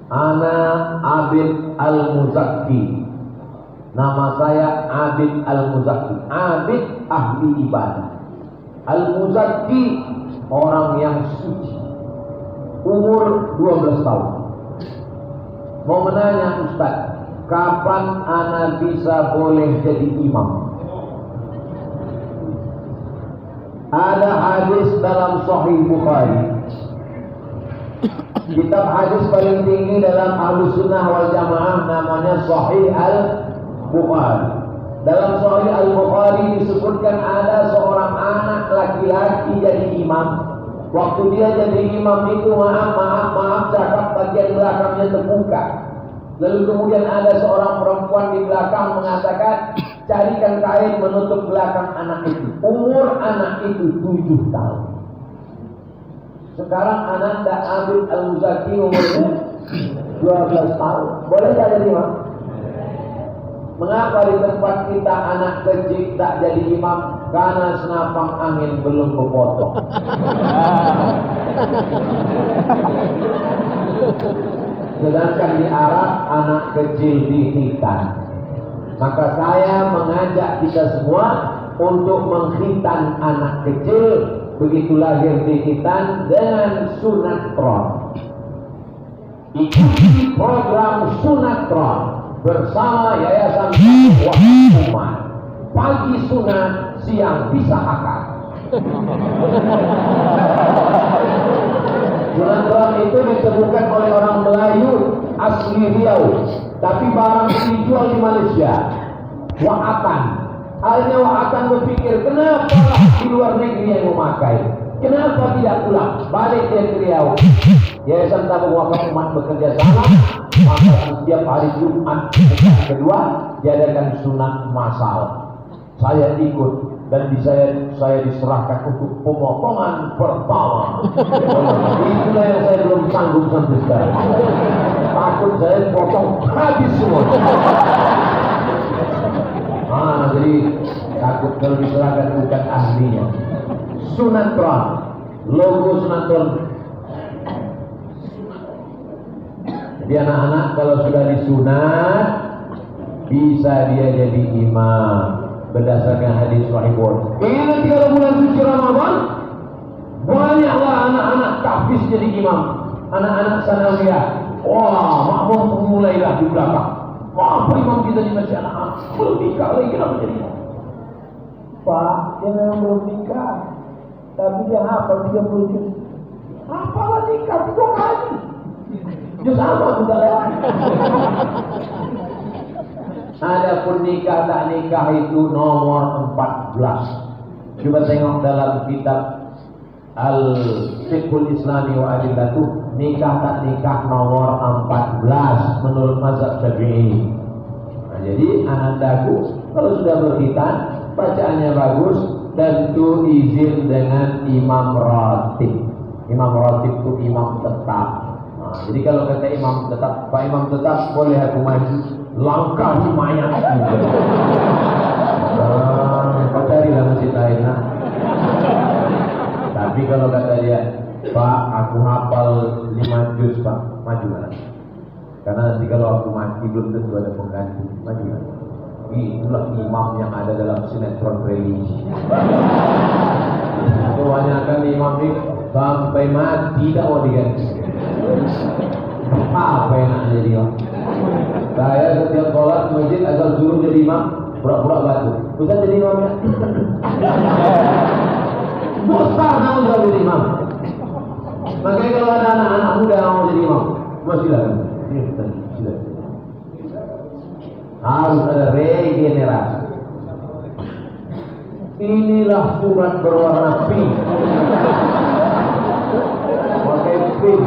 [SPEAKER 2] Ana Abid Al-Muzakki. Nama saya Abid Al-Muzakki. Abid ahli ibadah. Al-Muzakki orang yang suci. Umur 12 tahun. Mau menanya Ustaz, kapan ana bisa boleh jadi imam? Ada hadis dalam Sahih Bukhari. Kitab hadis paling tinggi dalam Ahlus Sunnah wal Jamaah namanya Sahih Al-Bukhari. Dalam Sahih Al-Bukhari disebutkan ada seorang anak laki-laki jadi imam. Waktu dia jadi imam itu maaf cakap bagian belakangnya terbuka. Lalu kemudian ada seorang perempuan di belakang mengatakan, carikan kain menutup belakang anak itu. Umur anak itu 7 tahun. Sekarang anak Abid Al-Muzakki umurnya 12 tahun. Boleh tak jadi imam? Mengapa di tempat kita anak kecil tak jadi imam? Karena senapang angin belum kepotong. Sedangkan di Arab anak kecil dihitan. Maka saya mengajak kita semua untuk menghitan anak kecil begitu lahir dihitan dengan sunatron. Ikuti program sunatron bersama Yayasan Umat. Pagi sunat, siang bisa akad. Sunatron itu disebutkan oleh orang Melayu asli Riau, tapi barang dijual di Malaysia. Wa'atan. Akhirnya Wa'atan berpikir, kenapa di luar negeri yang memakai? Kenapa tidak pulang? Balik dia ke Riau. Yayasan Tabung Wakaf Umat bekerja sama, maka setiap hari Jumat kedua diadakan sunat massal. Saya ikut dan saya diserahkan untuk pemotongan pertama. Itulah yang saya belum sanggup sampai sekarang. Takut saya potong habis semua. Jadi takut kalau diserahkan bukan ahlinya. Sunatron, logo sunatron. Jadi anak-anak kalau sudah disunat bisa dia jadi imam. Berdasarkan hadis Sahih Bukhari. Ini nanti kalau bulan suci Ramadan, banyaklah anak-anak tahfiz jadi imam. Anak-anak sanawiyah. Wah, makmum mulailah di belakang. Apa imam kita di masjid anak-anak? Belum nikah lagi kenapa jadi imam? Pak, dia memang belum nikah. Tapi dia hafal 30 juz. Hafalah nikah 2 kali. Juz sama sudah lewat. Adapun nikah tak nikah itu nomor 14. Coba tengok dalam kitab Al-Fiqhul Islami wa Adillatuh, nikah tak nikah nomor 14 menurut mazhab Syafi'i. Nah, jadi anandaku kalau sudah berkhitan, bacaannya bagus, tentu izin dengan imam ratib. Imam ratib itu imam tetap. Jadi kalau kata imam tetap, Pak Imam tetap, boleh aku maju, langkahi mayat. Kau carilah masjid lain. Tapi kalau kata dia, Pak, aku hafal 5 juz, Pak, maju mana? Karena nanti kalau aku mati belum tentu ada pengganti, maju mana? Itulah imam yang ada dalam sinetron religi. Kebanyakan imam ini sampai mati tidak mau diganti. Apa enak jadi imam? Saya setiap sholat masjid asal suruh jadi imam, pura-pura batu. Bukan jadi imamnya. Bosan kamu jadi imam. Makanya kalau ada anak-anak muda yang mau jadi imam, silakan. Silakan. Harus ada regenerasi. Inilah surat berwarna pink. Pakai pink.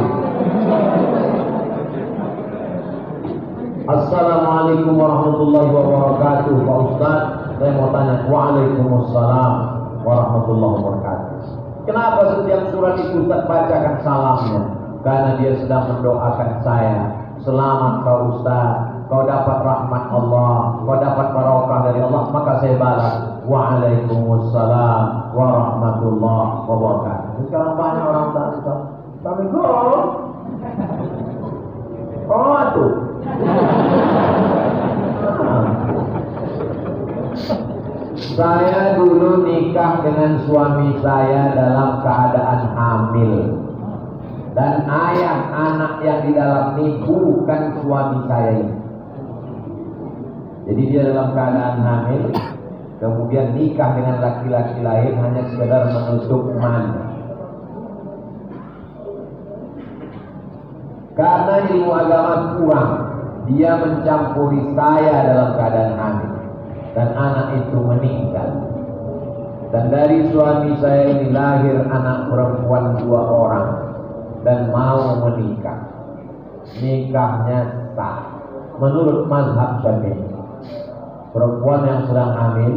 [SPEAKER 2] Assalamualaikum warahmatullahi wabarakatuh. Pak Ustaz, saya mau tanya. Waalaikumsalam warahmatullahi wabarakatuh. Kenapa setiap surat itu Ustaz bacakan salamnya? Karena dia sedang mendoakan saya. Selamat Pak Ustaz, kau dapat rahmat Allah, kau dapat barokah dari Allah. Maka saya balas, Waalaikumsalam warahmatullahi wabarakatuh. Sekarang banyak orang tak tahu. Tapi kau, tuh. Saya dulu nikah dengan suami saya dalam keadaan hamil. Dan ayah anak yang di dalam ini bukan suami saya ini. Jadi dia dalam keadaan hamil, kemudian nikah dengan laki-laki lain hanya sekedar menutup mana. Karena ilmu agama kurang, dia mencampuri saya dalam keadaan hamil. Dan anak itu meninggal. Dan dari suami saya ini lahir anak perempuan 2 orang. Dan mau menikah. Nikahnya sah menurut mazhab Syafi'i. Perempuan yang sedang hamil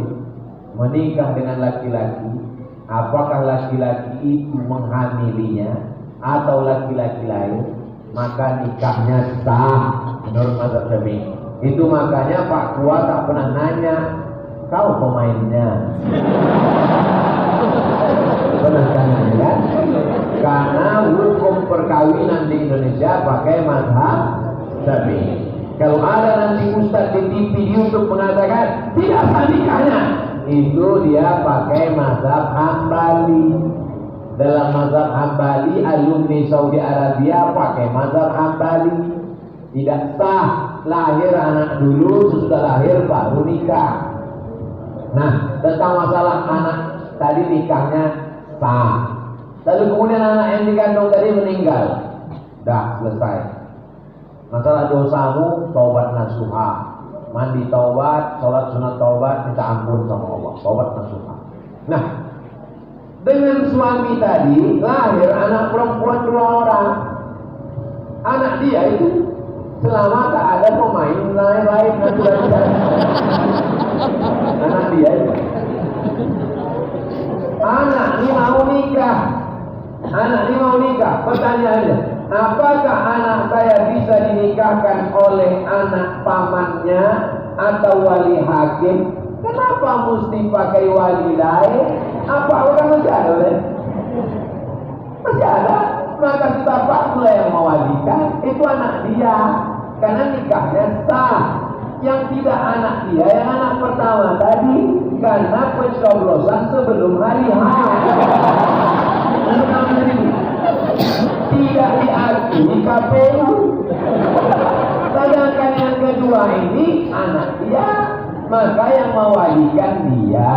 [SPEAKER 2] menikah dengan laki-laki, apakah laki-laki itu menghamilinya atau laki-laki lain, maka nikahnya sah menurut mazhab Syafi'i. Itu makanya Pak Kua tak pernah nanya, kau pemainnya. Pernah tanya kan? Karena hukum perkawinan di Indonesia pakai mazhab Syafi'i. Kalau ada nanti Ustaz di TV di YouTube mengatakan tidak sah nikahnya, itu dia pakai mazhab Hambali. Dalam mazhab Hambali, alumni Saudi Arabia pakai mazhab Hambali. Tidak sah lahir anak dulu, sesudah lahir baru nikah. Nah, tentang masalah anak tadi nikahnya sah. Lalu kemudian anak yang dikandung tadi meninggal. Dah selesai. Masalah dosamu, taubat nasuha. Mandi taubat, sholat sunat taubat, minta ampun sama Allah. Taubat nasuha. Nah, dengan suami tadi lahir anak perempuan 2 orang. Anak dia itu selama tak ada pemain lain-lain nanti anak dia itu. Anak ini mau nikah. Anak ini mau nikah. Pertanyaannya, apakah anak saya bisa dinikahkan oleh anak pamannya atau wali hakim? Kenapa mesti pakai wali lain? Apa orang masih ada? Masih ada. Maka bapak pula yang mewalikan, itu anak dia. Karena nikahnya sah. Yang tidak anak dia, yang anak pertama tadi, karena pencoblosan sebelum hari H. Tidak diakui KPU. Sedangkan yang kedua ini anak dia, maka yang mewalikan dia.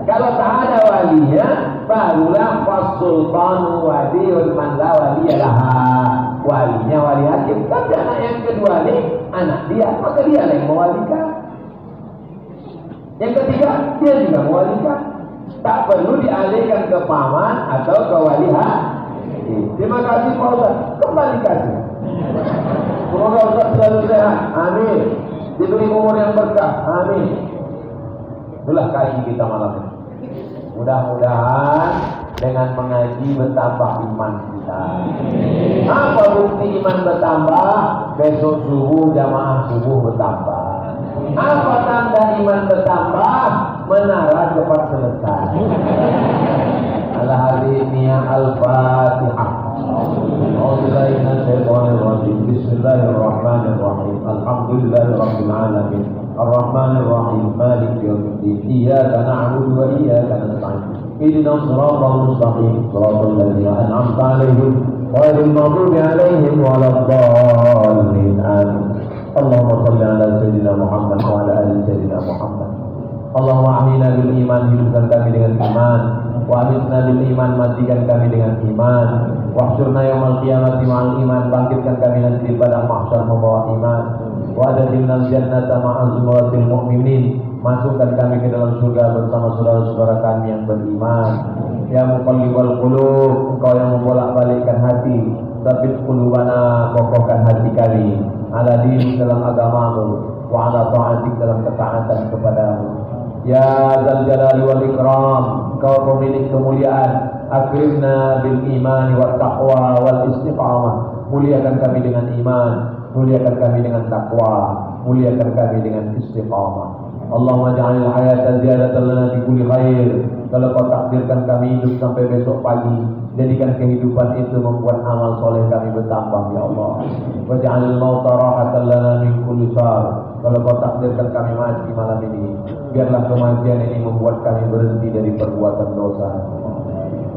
[SPEAKER 2] Kalau tak ada walinya, barulah fasultanu wadiul man la waliyalah. Walinya wali hakim. Tapi anak yang kedua ini anak dia, maka dia yang mewalikan. Yang ketiga, dia juga mewalikan. Tak perlu dialihkan ke paman atau ke wali hakim. Terima kasih Pak Ustaz. Kembali kasih. Semoga Ustaz selalu sehat. Amin. Diberi umur yang berkah. Amin. Itulah kaji kita malam ini. Mudah-mudahan dengan mengaji bertambah iman kita. Apa bukti iman bertambah? Besok subuh jamaah subuh bertambah. Apa tanda iman bertambah? Menara cepat selesai. Ala hadhihi al-Fatihah. Bismillahirrahmanirrahim. Alhamdulillahirabbil alamin. Ar-Rahmanir-Rahim. Maliki yaumiddin. Iyyaka na'budu wa iyyaka nasta'in. Ihdinas siratal mustaqim. Siratal ladzina an'amta 'alaihim ghairil maghdubi 'alaihim waladdallin. Amin. Allahumma shalli ala sayyidina Muhammad wa ala ali sayyidina Muhammad. Allahumma ahyina bil iman, hidupkan kami dengan iman. Wa amitna bil iman, matikan kami dengan iman. Wahsyurna yaumal qiyamati ma'al iman, bangkitkan kami nanti di padang mahsyar membawa iman. Wa adkhilnal jannata ma'a zumratil mu'minin, masukkan kami ke dalam surga bersama saudara-saudara kami yang beriman. Ya muqallibal qulub, engkau yang membolak-balikkan hati, sabit qulubana, kokohkan hati kami ala dini, dalam agamamu, wa ala ta'atik, dalam ketaatan kepadamu. Ya Dzal Jalali wal Ikram, engkau pemilik kemuliaan, akrimna bil imani wat taqwa wal istiqamah, muliakan kami dengan iman, muliakan kami dengan takwa, muliakan kami dengan istiqamah. Allahumma ja'alil hayata ziyadatan lana fi kulli khair. Kalau kau takdirkan kami hidup sampai besok pagi, jadikan kehidupan itu membuat amal soleh kami bertambah, ya Allah. Wa ja'alil mauta rahatan lana min kulli syarr. Kalau kau takdirkan kami mati malam ini, biarlah kematian ini membuat kami berhenti dari perbuatan dosa.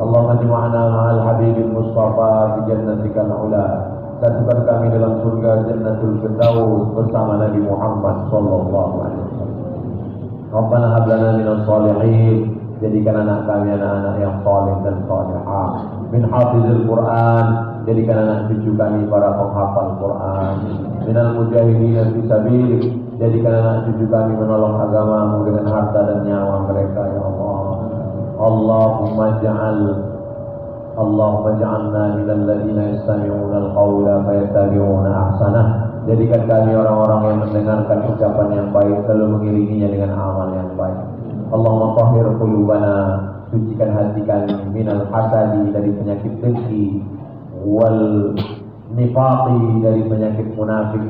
[SPEAKER 2] Allahumma jma'na ma'al habibil mustafa fi jannatikal ula. Satukan kami dalam surga Jannatul Firdaus bersama Nabi Muhammad sallallahu alaihi wasallam. Rabbana hab lana minas shalihin, jadikan anak kami anak-anak yang saleh dan salihah. Min hafizil Quran, jadikan anak cucu kami para penghafal Quran. Minal mujahidin fi sabilik, jadikan anak cucu kami menolong agamamu dengan harta dan nyawa mereka, ya Allah. Allahumma ja'alna minal ladzina yastami'una al-qawla fayattabi'una ahsanah. Jadikan kami orang-orang yang mendengarkan ucapan yang baik lalu mengiringinya dengan amal yang baik. Allahumma tahhir qulubana, sucikan hati kami minal hasadi, dari penyakit dengki, wal nifaqi, dari penyakit munafik,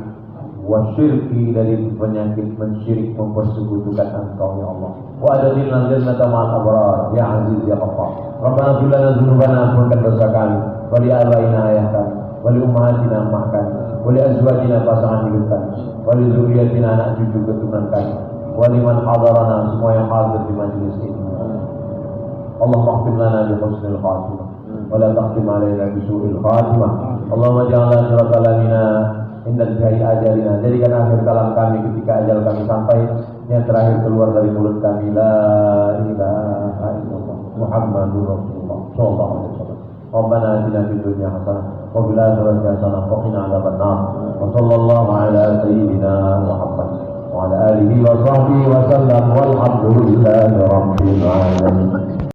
[SPEAKER 2] wasyirki, dari penyakit mensyirik mempersekutukan Engkau, ya Allah. Wa adkhilnal jannata ma'al abrar, ya aziz ya ghaffar. Rabbana ighfir lana dzunubana, ampunkan dosa kami, wa li abaina, ayah kami, wa li ummahatina, emak kami, wa li azwajina, pasangan hidup kami, wa li dzurriyyatina, anak cucu keturunan kami, wa liman hadarana, semua yang hadir di majelis ini. Allahumma khtim lana bi husnil khatimah wa la takhtim alaina bi su'il khatimah. Allahumma ja'alna syuraka lamina inda jahil ajalina, jadikan akhir kalam kami ketika ajal kami sampai, yang terakhir keluar dari mulut kami la ilaha illallah Muhammadur Rasulullah sallallahu alaihi wasallam. Rabbana atina fid dunya hasanah wa fil akhirati hasanah wa qina adzabannar. Wa sallallahu ala sayyidina Muhammad wa ala alihi wa sahbihi wa sallam walhamdulillahi rabbil alamin.